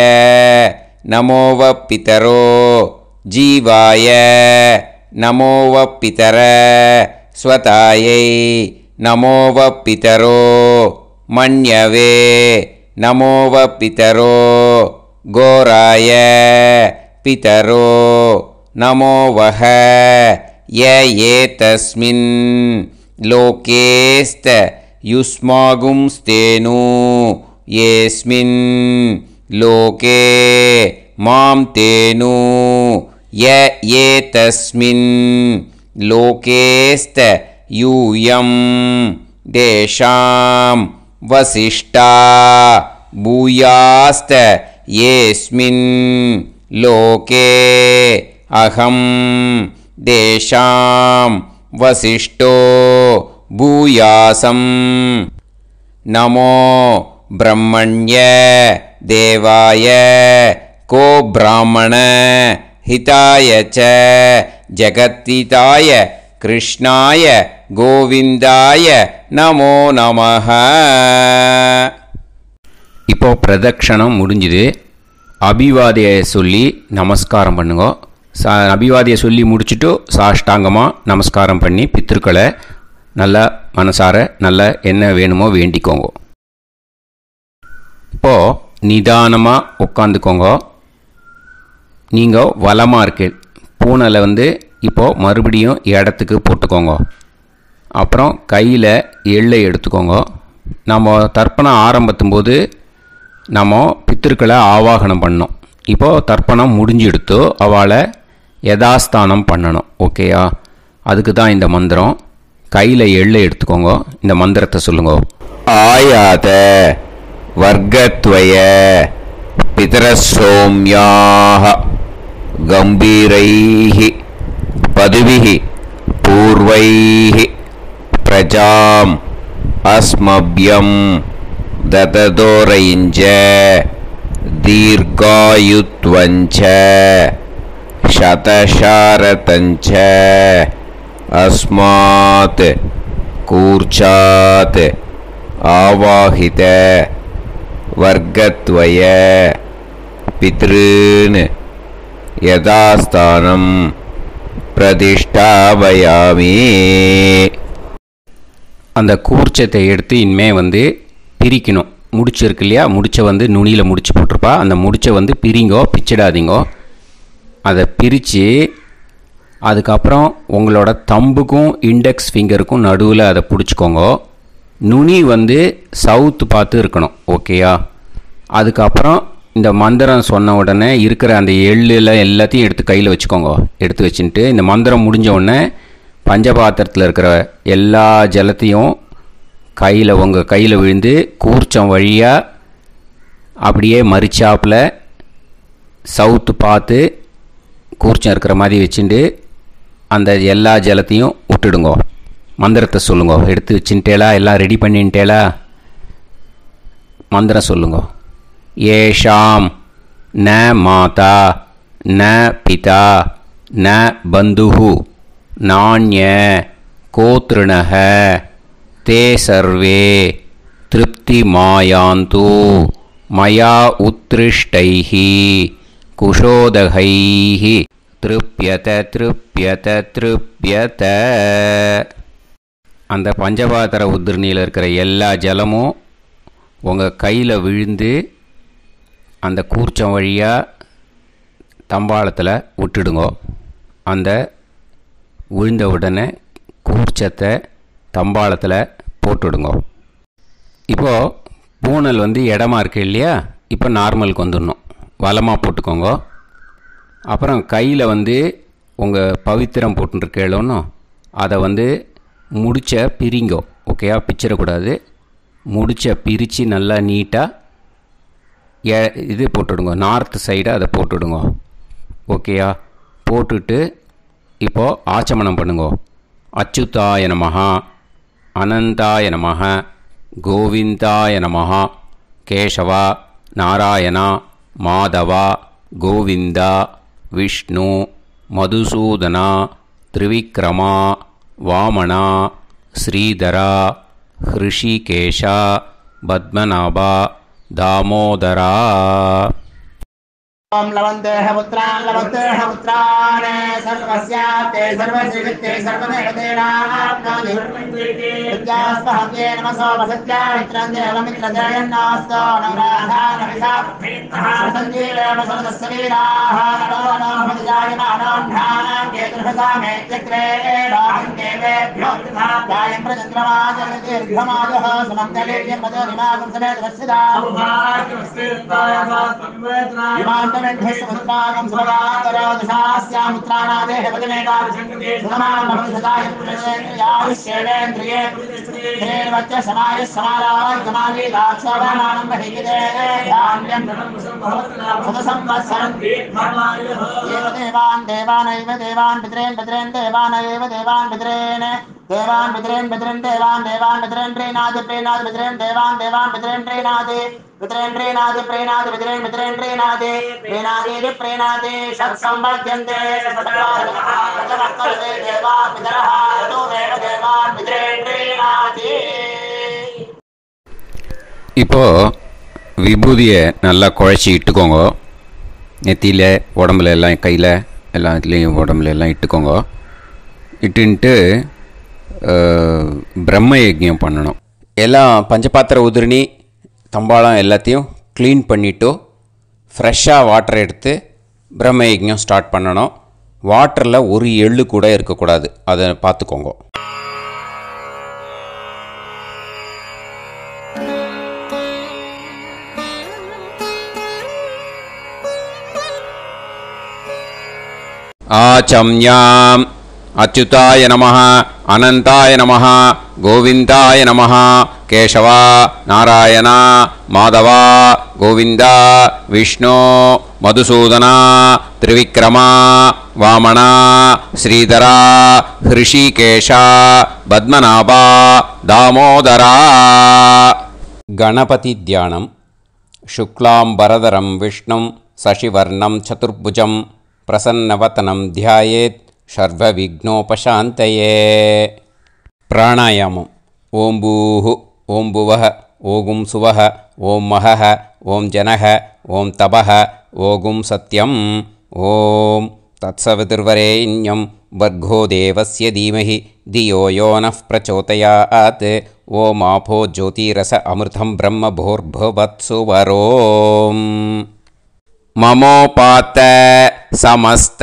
நமோவ பிதரோ ஜீவாய நமோவ பிதர ஸ்வதாயை நமோவ பிதரோ மன்யவே நமோவ பிதரோ கோராய பிதரோ நமோவஹ. ஏதஸ்மின் லோகேஸ்த யுஸ்மாகும்ஸ்தேனு ஏஸ்மின் லோகே மாம் தேனு. ஏதஸ்மின் லோகேஸ்த யூயம் தேஷாம் வசிஷ்டா பூயாஸ்த ஏஸ்மின் லோகே அகம் தேஷாம் வசிஷ்டோ பூயாசம். நமோ பிரம்மண்ய தேவாய கோ பிராமண ஹிதாய ச ஜகத்ஹிதாய கிருஷ்ணாய கோவிந்தாய நமோ நமஹ. இப்போ பிரதட்சணம் முடிஞ்சுது. அபிவாதியை சொல்லி நமஸ்காரம் பண்ணுங்க. அபிவாதியை சொல்லி முடிச்சுட்டு சாஷ்டாங்கமாக நமஸ்காரம் பண்ணி பித்ருக்களை நல்லா மனசார நல்லா என்ன வேணுமோ வேண்டிக்கோங்க. இப்போது நிதானமாக உட்காந்துக்கோங்க. நீங்கள் வலமாக இருக்கு. பூனலை இப்போது மறுபடியும் இடத்துக்கு போட்டுக்கோங்க. அப்புறம் கையில் எள்ளை எடுத்துக்கோங்க. நம்ம தர்ப்பணம் ஆரம்பித்தும்போது நம்ம பித்திருக்களை ஆவாகனம் பண்ணோம். இப்போது தர்ப்பணம் முடிஞ்செடுத்து அவளை யதாஸ்தானம் பண்ணணும். ஓகேயா? அதுக்கு தான் இந்த மந்திரம். கையில் எள்ளை எடுத்துக்கோங்க. இந்த மந்திரத்தை சொல்லுங்க. ஆயாத வர்க்கத்வய பிதரசோம்யாக கம்பீரைஹி பதுவிஹி பூர்வைஹி பிரஜாம் அஸ்மப்யம் தததோரைஞ்ச தீர்காயுத்வஞ்ச சதசாரதஞ்ச அஸ்மாத் கூர்ச்சாத் ஆவாஹித வர்க்கத்வய பித்ருன் யதாஸ்தானம் பிரதிஷ்டாபயாமி. அந்த கூர்ச்சத்தை எடுத்து இனிமே பிரிக்கணும். முடிச்சிருக்கு இல்லையா? முடிச்சை நுனியில் முடிச்சு போட்டிருப்பா. அந்த முடிச்சை பிரிங்கோ, பிச்சிடாதீங்கோ. அதை பிரித்து அதுக்கப்புறம் உங்களோட தம்புக்கும் இண்டெக்ஸ் ஃபிங்கருக்கும் நடுவில் அதை பிடிச்சிக்கோங்க. நுனி வந்து சவுத்து பார்த்து இருக்கணும். ஓகேயா? அதுக்கப்புறம் இந்த மந்திரம் சொன்ன உடனே இருக்கிற அந்த எள்ளில் எல்லாத்தையும் எடுத்து கையில் வச்சுக்கோங்க. எடுத்து வச்சுட்டு இந்த மந்திரம் முடிஞ்ச உடனே பஞ்சபாத்திரத்தில் இருக்கிற எல்லா ஜலத்தையும் உங்கள் கையில் விழுந்து கூர்ச்சம் வழியாக அப்படியே மறிச்சாப்பில் சவுத்து பார்த்து கூர்ச்சம் இருக்கிற மாதிரி வச்சுட்டு அந்த எல்லா ஜலத்தையும் விட்டுடுங்க. மந்திரத்தை சொல்லுங்க. எடுத்து வச்சுட்டேலா? எல்லாம் ரெடி பண்ணிட்டேலா? மந்திரம் சொல்லுங்க. ஏஷாம் ந மாதா ந பிதா ந பந்துஹு நாண்ய கோத்ருணஹ தே சர்வே திருப்தி மாயாந்து மயா உத்ருஷ்டைஹி குஷோதகைஹி திருப்யத திருப்யத திருப்யத. அந்த பஞ்சபாத்திர உதிரணியில் இருக்கிற எல்லா ஜலமும் உங்கள் கையில் விழுந்து அந்த கூர்ச்சம் வழியாக தம்பாளத்தில் விட்டுடுங்க. அந்த விழுந்த உடனே கூர்ச்சத்தை தம்பாளத்தில் போட்டுவிடுங்க. இப்போது பூனல் வந்து இடமா இருக்குது இல்லையா? இப்போ நார்மலுக்கு வந்துடணும். வலமாக போட்டுக்கோங்க. அப்புறம் கையில் வந்து உங்கள் பவித்திரம் போட்டுருக்கேளோன்னு அதை வந்து முடிச்ச பிரிங்கோ. ஓகேயா? பிச்சிடக்கூடாது. முடிச்ச பிரித்து நல்லா நீட்டாக இது போட்டுடுங்க. நார்த் சைடு அதை போட்டுவிடுங்க. ஓகேயா? போட்டுட்டு இப்போது ஆச்சமனம் பண்ணுங்க. அச்சுதாய நமஹ அனந்தாய நமஹ கோவிந்தாய நமஹ கேசவா நாராயணா மாதவா கோவிந்தா விஷ்ணு மதுசூதனா திரிவிக்ரமா வாமனா ஸ்ரீதரா ஹிருஷிகேஷா பத்மநாபா தாமோதரா. ओम लवन्तेह पुत्रान् लवन्तेह पुत्रान् सर्वस्याप्ते सर्वसिद्धे सर्वदेवतेनाप्नोति विद्यास्महते नमसो वसत्या मित्रं देवमित्रजयन्नास्तो नवराधानविषाभीतः सञ्जीवेम सर्वस्वीराः नमो भजायमानोऽन्धानां केतुर्भसामे चक्रे देवेभ्यो गायं प्रचन्द्रमाजगदीर्घमाजः समन्तलेयं मदोनिमागं समेत वत्सदा विमानमेध्यस्वत्रागं सुभगान्तरोदशास्यामुत्राणादेह पदमेका सुमानभविषदाय पुरुषेन्द्रियायुष्येवेन्द्रिये हेर्वच्च समाय समाराय कमाली दाक्षाभामानं बहिगिदे धान्यं सुदसंवत्सरं एव देवान् देवानैव देवान् पितॄन् पितॄन् देवानैव देवान् पितॄन् देवान् पितॄन् पितॄन् देवान् देवान् पितॄन् प्रीणाति प्रीणाति पितॄन् देवान् देवान् पितॄन् प्रीणाति पितॄन् प्रीणाति प्रीणाति पितॄन् पितॄन् प्रीणाति प्रीणाति प्रीणाति षट्संवर्ध्यन्ते षट्वर्तते देवा पितरः ततो देव देवान् पितॄन् प्रीणाति. இப்போ விபூதியை நல்லா குழச்சி இட்டுக்கோங்க. நெத்தியில் உடம்புல எல்லாம் கையில் எல்லாத்துலேயும் உடம்புல எல்லாம் இட்டுக்கோங்க. இட்டுன்ட்டு பிரம்ம யஜ்ஞம் பண்ணணும். எல்லாம் பஞ்சபாத்திர உதிரணி தம்பாளம் எல்லாத்தையும் க்ளீன் பண்ணிவிட்டு ஃப்ரெஷ்ஷாக வாட்டர் எடுத்து பிரம்ம யஜ்ஞம் ஸ்டார்ட் பண்ணணும். வாட்டரில் ஒரு எள்ளு கூட இருக்கக்கூடாது. அதை பார்த்துக்கோங்க. ஆச்சம்யாம் அச்சுதாய நமஹ அனந்தாய நமஹ கோவிந்தாய நமஹ கேசவா நாராயணா மாதவா கோவிந்தா விஷ்ணு மதுசூதனா திரிவிக்ரமா வாமனா ஸ்ரீதரா ஹிருஷிகேஷா பத்மநாபா தாமோதரா. கணபதி தியானம். சுக்லாம்பரதரம் விஷ்ணும் சசிவர்ணம் சதுர்புஜம் பிரசன்னவதனம் தியாயேத் சர்வவிக்னோபசாந்தயே. பிராணாயாமம். ஓம் பூஹு ஓம் புவஹ ஓகும் சுவஹ ஓம் மஹஹ ஓம் ஜனஹ ஓம் தபஹ ஓகும் சத்யம். ஓம் தத்சவிதுர்வரேண்யம் வர்கோ தேவஸ்ய தீமஹி தியோ யோ நः பிரச்சோதயாத். ஓம் ஆபோ ஜோதிரஸ அமிர்தம் பிரம்ம பூர்புவத்சு வரோம். மமோபாத்த சமஸ்த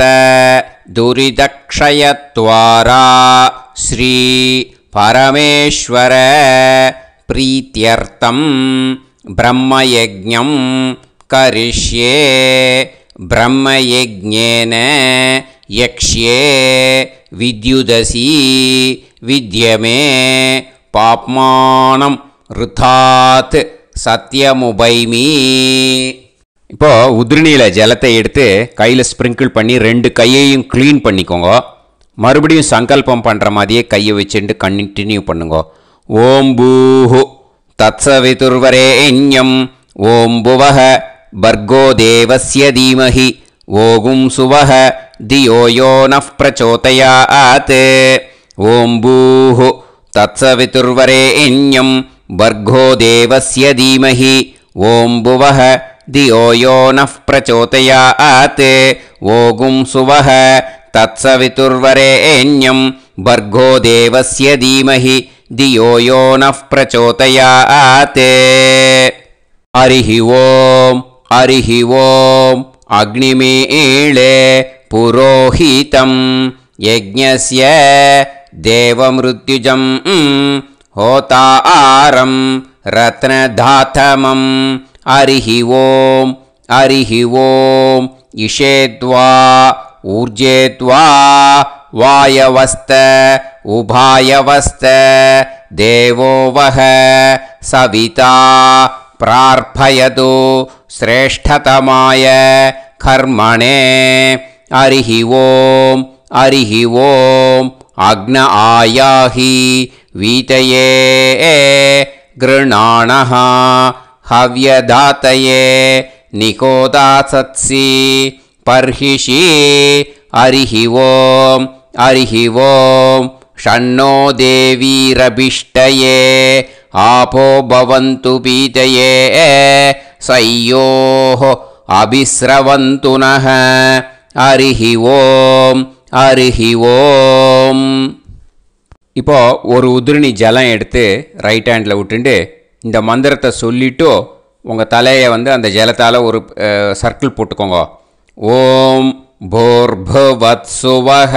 துரிதக்ஷயத்வாரா ஸ்ரீ பரமேஸ்வர प्रीत्यर्थं ब्रह्मयज्ञं करिष्ये ब्रह्मयज्ञेन यक्ष्ये विद्युदसि विद्यमे पाप्मानं ऋथात् சத்தியமுபைமி. இப்போது உதிரணியில் ஜலத்தை எடுத்து கையில் ஸ்ப்ரிங்கிள் பண்ணி 2 கையையும் க்ளீன் பண்ணிக்கோங்க. மறுபடியும் சங்கல்பம் பண்ணுற மாதிரியே கையை வச்சுட்டு கண்டினியூ பண்ணுங்க. ஓம் பூஹு தத்சவிதுர்வரேண்யம் ஓம் புவஹ பர்கோ தேவஸ்ய தீமஹி ஓகும் சுவஹ தியோ யோ நஃப் பிரச்சோதயாத். ஓம் பூஹு தத்சவிதுர்வரேண்யம் भर्गो देवस्य धीमहि ओं भुवः धियो यो नः प्रचोदयात्. ओगुं सुवः तत्सवितुर्वरेण्यं भर्गो देवस्य धीमहि धियो यो नः प्रचोदयात्. हरिः ओम् अग्निमीळे पुरोहितं यज्ञस्य देवमृत्युजं होतारं रत्नधातमं. हरिः ओम् इषेद्वा ऊर्जेद्वा वायवस्त उभायवस्त देवो वः सविता प्रार्पयतु श्रेष्ठतमाय कर्मणे. हरिः ओम् अग्न आयाहि वीतये गृणाणः हव्यदातये निकोदासत्सि पर्हिषि. हरिः ओम् षण्णो देवीरभिष्टये आपो भवन्तु पीतये सयोः अभिस्रवन्तु नः. हरिः ओम्. இப்போது ஒரு உதிரணி ஜலம் எடுத்து ரைட் ஹேண்டில் விட்டுண்டு இந்த மந்திரத்தை சொல்லிவிட்டு உங்கள் தலையை அந்த ஜலத்தால் ஒரு சர்க்கிள் போட்டுக்கோங்க. ஓம் भूर्भुवत्सुवः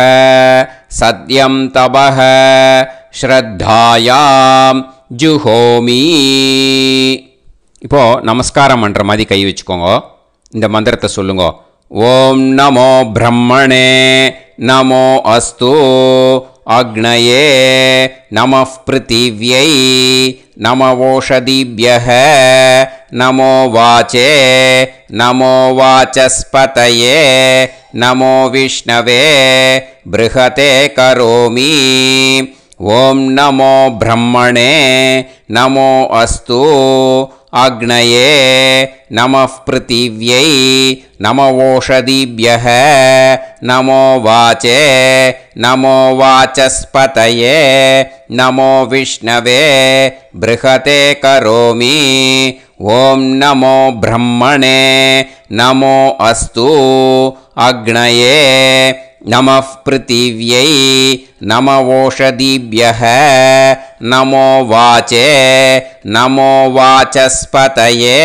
सत्यं तपः ஸ்ரத்தாயாம் ஜுஹோமி. இப்போது நமஸ்காரம் பண்ணுற மாதிரி கை வச்சுக்கோங்க. இந்த மந்திரத்தை சொல்லுங்க. ஓம் நமோ பிரம்மணே நமோ அஸ்து அக்னயே நமः பிருத்திவ்யை நமவோஷதிभ्यः நமோ வாச்சே நமோ வாசஸ்பதயே நமோ விஷ்ணவே ப்ருஹதே கரோமி. ஓம் நமோ பிரம்மணே நமோ அஸ்து அக்னயே நமः பிருத்திவ்யை நமவோஷதிभ्यः நமோ வாச்சே நமோ வாசஸ்பதயே நமோ விஷ்ணவே ப்ருஹதே கரோமி. ஓம் நமோ பிரம்மணே நமோ அஸ்து அக்னயே நமः பிருத்திவ்யை நமவோஷதிभ्यः நமோ வாச்சே நமோ வாசஸ்பதயே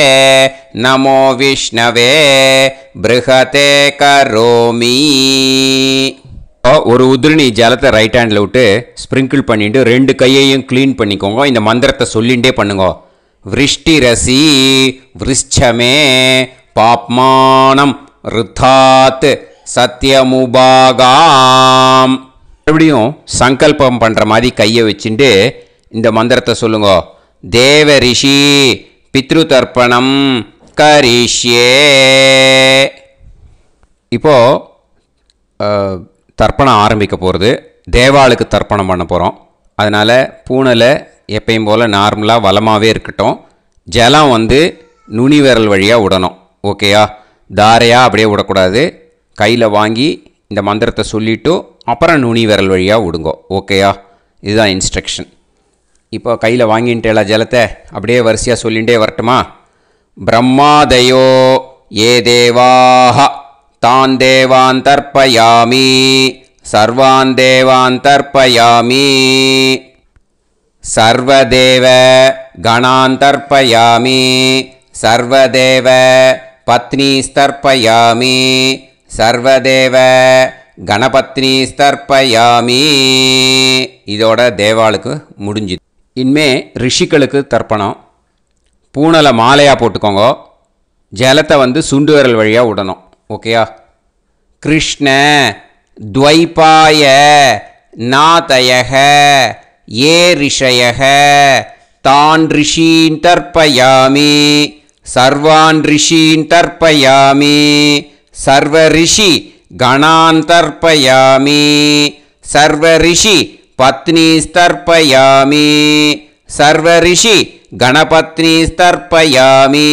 நமோ விஷ்ணவே ப்ருஹதே கரோமி. ஒரு உதிரணி ஜலத்தை ரைட் ஹேண்டில் விட்டு ஸ்ப்ரிங்கிள் பண்ணிட்டு 2 கையையும் க்ளீன் பண்ணிக்கோங்க. இந்த மந்திரத்தை சொல்லிகிட்டே பண்ணுங்க. விருஷ்டிரசி விருஷ்சமே பாப்மானம் ருத்தாத் சத்யமுபாகாம். மறுபடியும் சங்கல்பம் பண்ணுற மாதிரி கையை வச்சுட்டு இந்த மந்திரத்தை சொல்லுங்க. தேவ ரிஷி பித்ரு தர்ப்பணம் கரிஷ்யே. இப்போது தர்ப்பணம் ஆரம்பிக்க போகிறது. தேவாளுக்கு தர்ப்பணம் பண்ண போகிறோம். அதனால் பூனையில் எப்பயும் போல் நார்மலாக வளமாகவே இருக்கட்டும். ஜலம் நுனி விரல் வழியாக விடணும். ஓகேயா? தாரையாக அப்படியே விடக்கூடாது. கையில் வாங்கி இந்த மந்திரத்தை சொல்லிவிட்டு அப்புறம் நுனி விரல் வழியாக விடுங்கோ. ஓகேயா? இதுதான் இன்ஸ்ட்ரக்ஷன். இப்போ கையில் வாங்கிட்டேல ஜலத்தை அப்படியே வரிசையாக சொல்லிகிட்டே வரட்டுமா? பிரம்மாதயோ ஏ தேவாஹ தான் தேவான் தர்ப்பயாமி சர்வான் தேவான் தர்ப்பயாமி சர்வதேவ கணான் தர்ப்பயாமி சர்வதேவ பத்னீஸ்தர்ப்பயாமி சர்வதேவ கணபத்னீஸ்தர்ப்பயாமி. இதோட தேவாளுக்கு முடிஞ்சுது. இனிமே ரிஷிகளுக்கு தர்ப்பணம். பூனலை மாலையாக போட்டுக்கோங்க. ஜலத்தை வந்து சுண்டு விரல் வழியாக விடணும். ஓகேயா? கிருஷ்ண துவைபாய நாதயக ஏ ரிஷயக தான் ரிஷீன் தர்ப்பயாமி சர்வான் ரிஷீன் தர்ப்பயாமி சர்வ ரிஷி கணான் தர்ப்பயாமி சர்வ ரிஷி பத்னீஸ்தர்ப்பயாமி சர்வ ரிஷி கணபத்னீஸ்தர்ப்பயாமி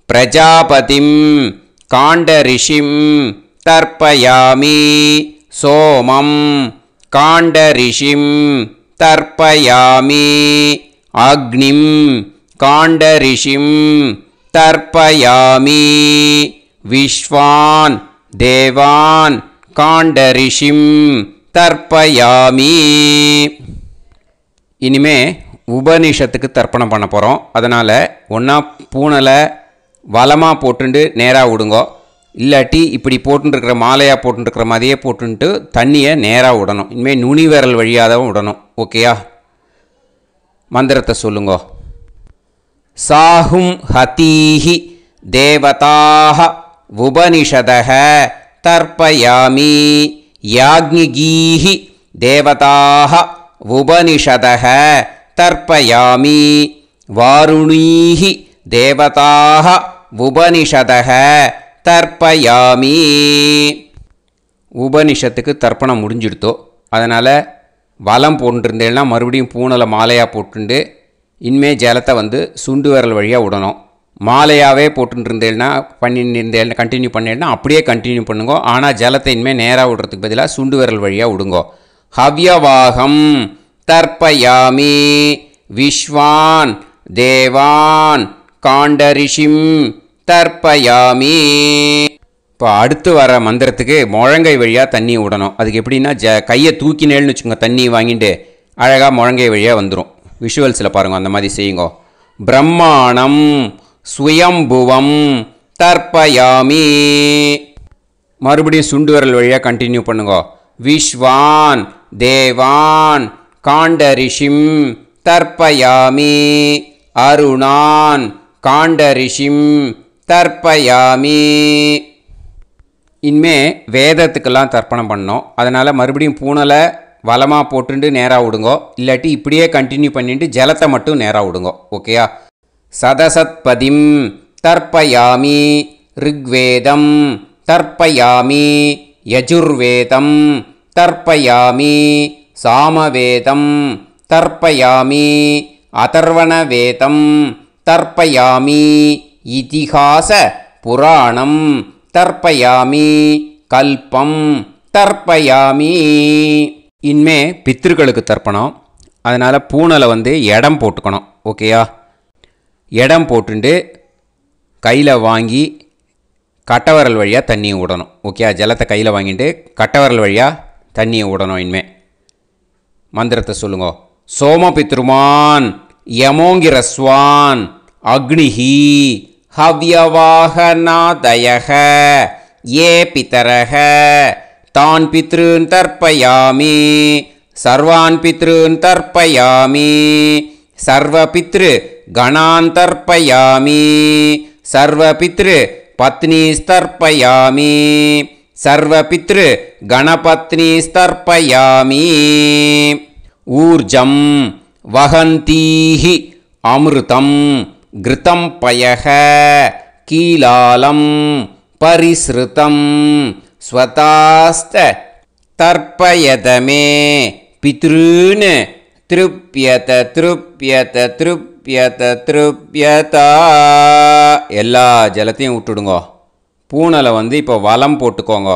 பிரஜாபதிம் காண்டரிஷிம் தர்ப்பயாமி சோமம் காண்டரிஷிம் தர்ப்பயாமி அக்னிம் காண்டரிஷிம் தர்ப்பயாமி விஸ்வான் தேவான் காண்டரிஷிம் தர்ப்பயாமி. இனிமே உபனிஷத்துக்கு தர்ப்பணம் பண்ண போகிறோம். அதனால் ஒன்றா பூனலை வலமாக போட்டுண்டு நேராக விடுங்கோ. இல்லாட்டி இப்படி போட்டுருக்கிற மாலையாக போட்டுருக்கிற மாதிரியே போட்டுன்ட்டு தண்ணியை நேராக விடணும். இனிமேல் நுனி விரல் வழியாக தான் விடணும். ஓகேயா? மந்திரத்தை சொல்லுங்கோ. சாஹும் ஹதீஹி தேவதாக உபனிஷதக தர்ப்பயாமி யாக்ஞிகீஹி தேவதாக உபனிஷதக தர்ப்பயாமி வாருணீஹி தேவதாக உபனிஷதக தர்ப்பயாமி. உபனிஷத்துக்கு தர்ப்பணம் முடிஞ்சிடுத்தோ. அதனால் வலம் போட்டுருந்தேன்னா மறுபடியும் பூனலை மாலையாக போட்டுண்டு இனிமே ஜலத்தை வந்து சுண்டு விரல் வழியாக விடணும். மாலையாகவே போட்டுருந்தேன்னா பண்ணியிருந்தேன் கண்டினியூ பண்ணேன்னா அப்படியே கண்டினியூ பண்ணுங்க. ஆனால் ஜலத்தை இனிமேல் நேராக விடுறதுக்கு பதிலாக சுண்டு விரல் வழியாக விடுங்கோ. ஹவ்யவாகம் தர்ப்பயாமி விஸ்வான் தேவான் காண்டரிஷிம் தர்ப்பயாமி. இப்போ அடுத்து வர மந்திரத்துக்கு முழங்கை வழியாக தண்ணி விடணும். அதுக்கு எப்படின்னா கையை தூக்கினேன்னு வச்சுக்கோங்க, தண்ணி வாங்கிட்டு அழகாக முழங்கை வழியாக வந்துடும். விஷுவல்ஸில் பாருங்கள், அந்த மாதிரி செய்யுங்கோ. பிரம்மாணம் ஸ்வயம்புவம் தர்ப்பயாமி. மறுபடியும் சுண்டு விரல் வழியாக கண்டினியூ பண்ணுங்கோ. விஸ்வான் தேவான் காண்டரிஷிம் தர்ப்பயாமி அருணான் காண்டரிஷிம் தர்ப்பயாமி. இனிமே வேதத்துக்கெல்லாம் தர்ப்பணம் பண்ணோம். அதனால் மறுபடியும் பூனலை வலமாக போட்டுண்டு நேராக விடுங்கோ. இல்லாட்டி இப்படியே கண்டினியூ பண்ணிட்டு ஜலத்தை மட்டும் நேராக விடுங்கோ. ஓகேயா? சதசத்பதிம் தர்ப்பயாமி ரிக்வேதம் தர்ப்பயாமி யஜுர்வேதம் தர்ப்பயாமி சாமவேதம் தர்ப்பயாமி அதர்வணவேதம் தர்ப்பயாமி இதிஹாச புராணம் தர்ப்பயாமி கல்பம் தர்ப்பயாமி. இனிமே பித்ருக்களுக்கு தர்ப்பணம். அதனால் பூனலை வந்து இடம் போட்டுக்கணும். ஓகேயா? இடம் போட்டுண்டு கையில் வாங்கி கட்டவரல் வழியாக தண்ணியை விடணும். ஓகே? ஜலத்தை கையில் வாங்கிட்டு கட்டவரல் வழியாக தண்ணியை விடணும். இனிமே மந்திரத்தை சொல்லுங்க. சோமபித்ருமான் யமோங்கிரஸ்வான் அக்னிஹி ஹவ்யவாகநாதயக ஏ பிதரக தான் பித்ருன் தர்ப்பயாமி சர்வான் பித்ருன் தர்ப்பயாமி சர்வபித்ரு கணான் தர்ப்பயாமி சர்வபித்ரு பத்னீஸ்தர்ப்பயாமி சர்வபித்ரு கணபத்னீஸ்தர்ப்பயாமி. ஊர்ஜம் வஹந்தீஹி அமிர்தம் கிருதம் பயக கீலாலம் பரிஸ்ருதம் ஸ்வதாஸ்த தர்ப்பயதமே பித்ருன் திருப்யத திருப்யத திருப்யத திருப்யதா. எல்லா ஜலத்தையும் விட்டுடுங்கோ. பூனலை வந்து இப்போ வலம் போட்டுக்கோங்க.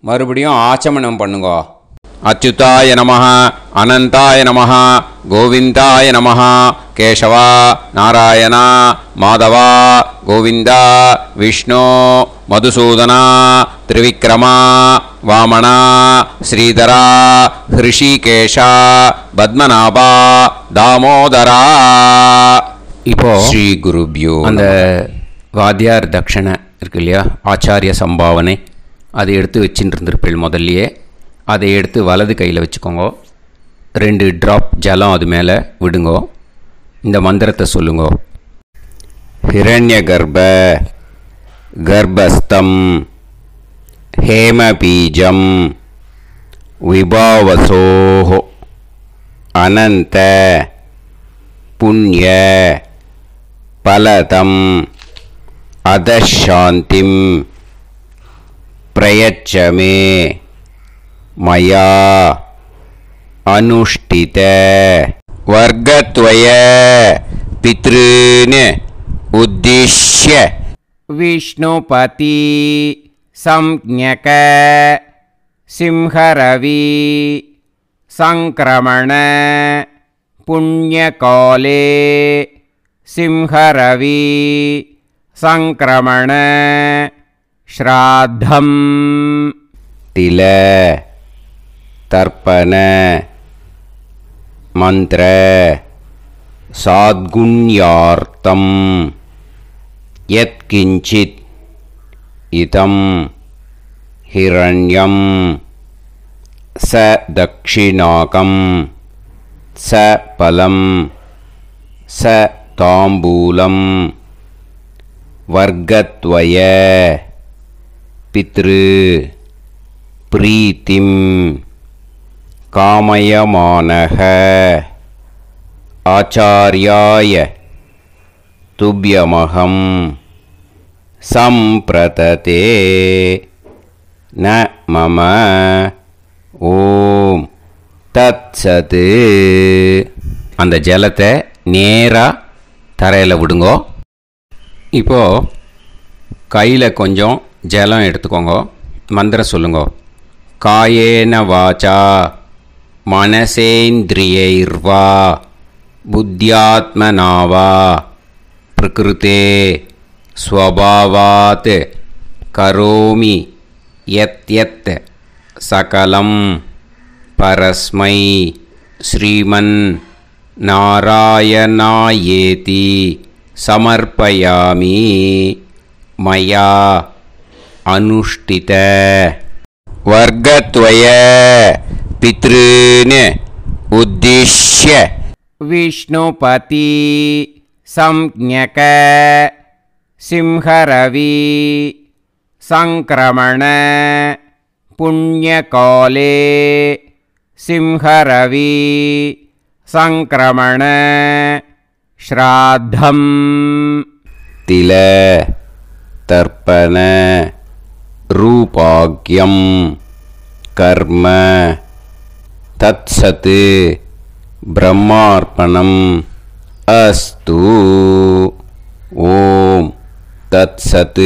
மறுபடியும் ஆச்சமனம் பண்ணுங்கோ. அச்சுதாய நமஹ அனந்தாய நமஹ கோவிந்தாய நமஹ கேசவா நாராயணா மாதவா கோவிந்தா விஷ்ணு மதுசூதனா திரிவிக்ரமா வாமனா ஸ்ரீதரா ஹிருஷிகேஷா பத்மநாபா தாமோதரா. இப்போ ஸ்ரீ குருப்யோ அந்த வாத்தியார் தட்சணை இருக்கு இல்லையா, ஆச்சாரிய சம்பாவனை, அதை எடுத்து வச்சுட்டு இருந்திருப்பேள் முதல்லையே. அதை எடுத்து வலது கையில் வச்சுக்கோங்க. 2 ட்ராப் ஜலம் அது மேலே விடுங்கோ. இந்த மந்திரத்தை சொல்லுங்கோ. ஹிரண்ய கர்ப்ப கர்ப்பஸ்தம் ஹேமபீஜம் விபாவசோஹோ அனந்த புண்ணிய பலதம் அதசாந்திம் பிரயச்சமே மயா அனுஷ்டித வர்க்கத்வய பித்ருன் உத்திஷ்ய விஷ்ணுபதி சம்ஞக சிம்ஹரவி சங்கிரமண புண்ணியகாலே சிம்ஹரவி சங்கிரமண ஸ்ராத்தம் தில தர்ப்பண மந்திர சாத்குண்யார்த்தம் யத்கிஞ்சித் இதம் ஹிரண்யம் ச தக்ஷிணாகம் ச பலம் ச தாம்பூலம் வர்க்கத்வய பித்ரு பிரீத்திம் காமயமானஹ ஆச்சார்யாய துப்யமகம் சம்பிரததே ந மம ஓம் தத்சத். அந்த ஜலத்தை நேராக தரையில் விடுங்கோ. இப்போது கையில் கொஞ்சம் ஜலம் எடுத்துக்கோங்க. மந்திரம் சொல்லுங்கோ. காயேன வாச்சா மனசேந்திரியைர்வா புத்தியாத்மனாவா பிரகிருதே ஸ்வபாவாத் கரோமி யத் யத் சகலம் பரஸ்மை ஸ்ரீமன் நாராயணாயேதி சமர்ப்பயாமி மயா அனுஷ்டித வர்க்கத்வய பித்ருன் உத்திஷ்ய விஷ்ணுபதி சம்ஞக சிம்ஹரவி சங்கிரமண புண்ணியகாலே சிம்ஹரவி சங்கிரமண ஸ்ராத்தம் தில தர்ப்பண ரூபாக்யம் கர்ம தத்சத் பிரம்மார்ப்பணம் அஸ்து. ஓம் தத்சத்.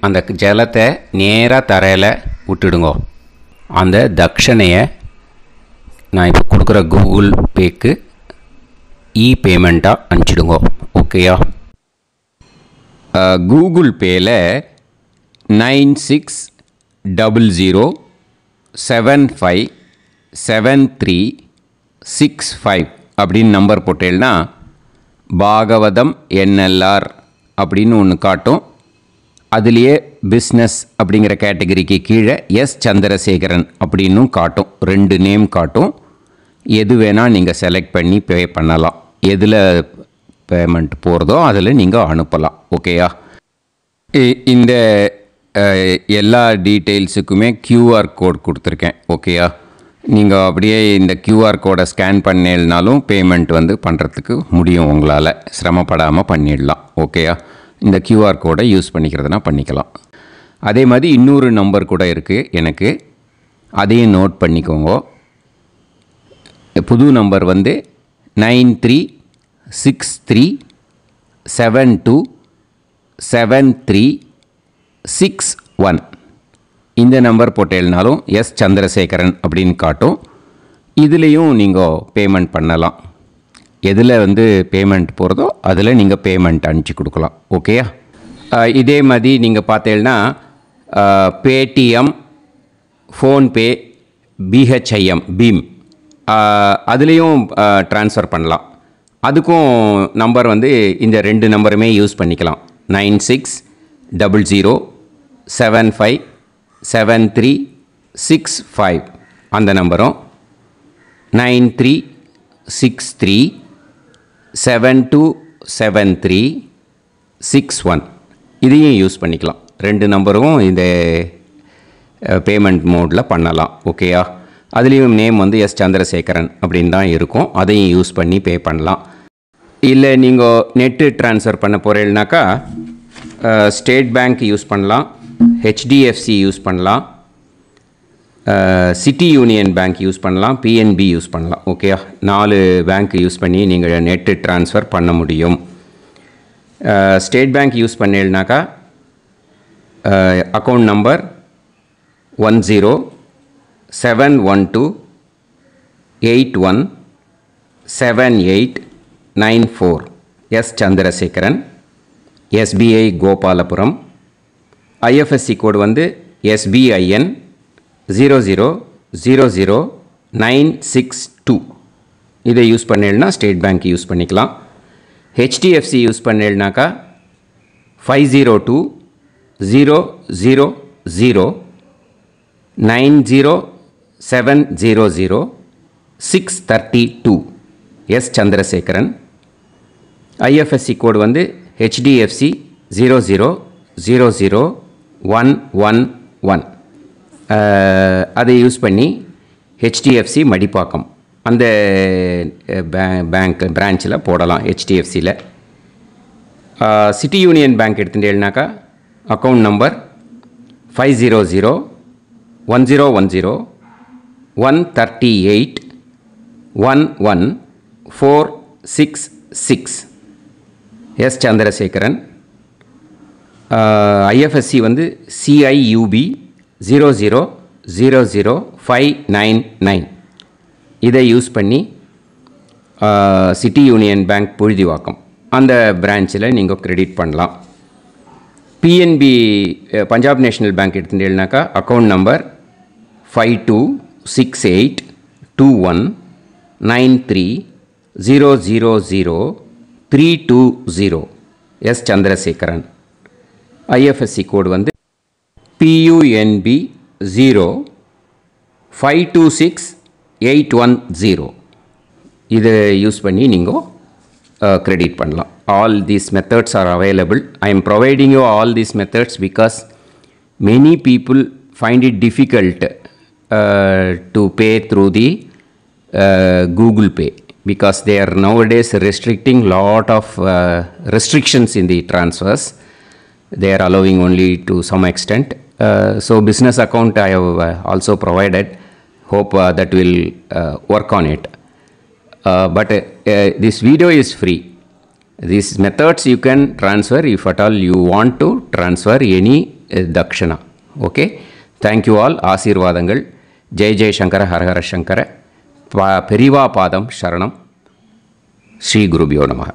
அந்த ஜலத்தை நேராக தரையில் விட்டுடுங்க. அந்த தட்சணையை நான் இப்போ கொடுக்குற கூகுள் பேக்கு பேமெண்ட்டாக அனுப்பிச்சிடுங்க. ஓகேயா? கூகுள் பேயில் 9600757365 அப்படின்னு நம்பர் போட்டேன்னா பாகவதம் என்எல்ஆர் அப்படின்னு ஒன்று காட்டும். அதுலேயே பிஸ்னஸ் அப்படிங்கிற கேட்டகரிக்கு கீழே எஸ் சந்திரசேகரன் அப்படின்னும் காட்டும். 2 நேம் காட்டும். எது வேணால் நீங்கள் செலக்ட் பண்ணி பே பண்ணலாம். எதில் பேமெண்ட் போகிறதோ அதில் நீங்கள் அனுப்பலாம். ஓகேயா? இந்த எல்லா டீட்டெயில்ஸுக்குமே QR கோட் கொடுத்துருக்கேன். ஓகேயா? நீங்கள் அப்படியே இந்த QR கோடை ஸ்கேன் பண்ணேனாலும் பேமெண்ட் வந்து பண்ணுறதுக்கு முடியும். உங்களால் சிரமப்படாமல் பண்ணிடலாம். ஓகேயா? இந்த QR கோடை யூஸ் பண்ணிக்கிறதுனா பண்ணிக்கலாம். அதே மாதிரி இன்னொரு நம்பர் கூட இருக்குது எனக்கு. அதையும் நோட் பண்ணிக்கோங்க. புது நம்பர் வந்து 9363727361. இந்த நம்பர் போட்டேனாலும் எஸ் சந்திரசேகரன் அப்படின்னு காட்டும். இதுலேயும் நீங்கள் பேமெண்ட் பண்ணலாம். எதில் வந்து பேமெண்ட் போகிறதோ அதில் நீங்கள் பேமெண்ட் அனுப்பிச்சி கொடுக்கலாம். ஓகேயா? இதே மாதிரி நீங்கள் பார்த்தேன்னா பேடிஎம், ஃபோன்பே, பிஹெச்ஐஎம், பீம் அதுலேயும் ட்ரான்ஸ்ஃபர் பண்ணலாம். அதுக்கும் நம்பர் வந்து இந்த 2 நம்பருமே யூஸ் பண்ணிக்கலாம். 9600757365 அந்த நம்பரும் 9363727361 இதையும் யூஸ் பண்ணிக்கலாம். 2 நம்பரும் இந்த பேமெண்ட் மோடில் பண்ணலாம். ஓகேயா? அதுலேயும் நேம் வந்து எஸ் சந்திரசேகரன் அப்படின்னு தான் இருக்கும். அதையும் யூஸ் பண்ணி பே பண்ணலாம். இல்லை நீங்கள் நெட்டு ட்ரான்ஸ்ஃபர் பண்ண போகிறீங்கனாக்கா ஸ்டேட் பேங்க் யூஸ் பண்ணலாம், ஹெச்டிஎஃப்சி யூஸ் பண்ணலாம், சிட்டி யூனியன் பேங்க் யூஸ் பண்ணலாம், பிஎன்பி யூஸ் பண்ணலாம். ஓகேயா? 4 பேங்க் யூஸ் பண்ணி நீங்கள் நெட்டு ட்ரான்ஸ்ஃபர் பண்ண முடியும். ஸ்டேட் பேங்க் யூஸ் பண்ணீங்கனாக்கா account number 1071281789 S Chandrasekaran, SBI Gopalapuram. IFSC code வந்து SBIN 0000962. இதை யூஸ் பண்ணீங்கன்னா ஸ்டேட் பேங்க் யூஸ் பண்ணிக்கலாம். ஹெச்டிஎஃப்சி யூஸ் பண்ணீங்கனாக்கா 5020090700 எஸ் சந்திரசேகரன். ஐஎஃப்எஸ்சி கோடு வந்து HDFC 0000111. அதை யூஸ் பண்ணி HDFC மடிப்பாக்கம் அந்த பேங்க் பிரான்ச்சில் போடலாம். HDFCயில் சிட்டி யூனியன் பேங்க் எடுத்துட்டேன்னாக்கா account number 5001001381146 S Chandrasekaran. IFSC வந்து CIUB 0000599. இதை யூஸ் பண்ணி சிட்டி யூனியன் பேங்க் புழுதிவாக்கம் அந்த பிரான்ச்சில் நீங்கள் கிரெடிட் பண்ணலாம். PNB பஞ்சாப் நேஷ்னல் பேங்க் எடுத்துட்டேன்னாக்கா account number 52682193000320 S Chandrasekaran. IFSC code வந்து PUNB 0526810. இதை யூஸ் பண்ணி நீங்கள் கிரெடிட் பண்ணலாம். All these methods are available. I am providing you all these methods because many people find it difficult to pay through the Google Pay because they are nowadays restricting lot of restrictions in the transfers. They are allowing only to some extent. So business account I have also provided. Hope that will work on it. But this video is free. These methods you can transfer if at all you want to transfer any dakshana. Okay? Thank you all. ஆசீர்வாதங்கள். ஜெய் ஜெய் சங்கர ஹரஹர சங்கர. பெரிவா பாதம் சரணம். ஸ்ரீ குருபியோ நமஹ.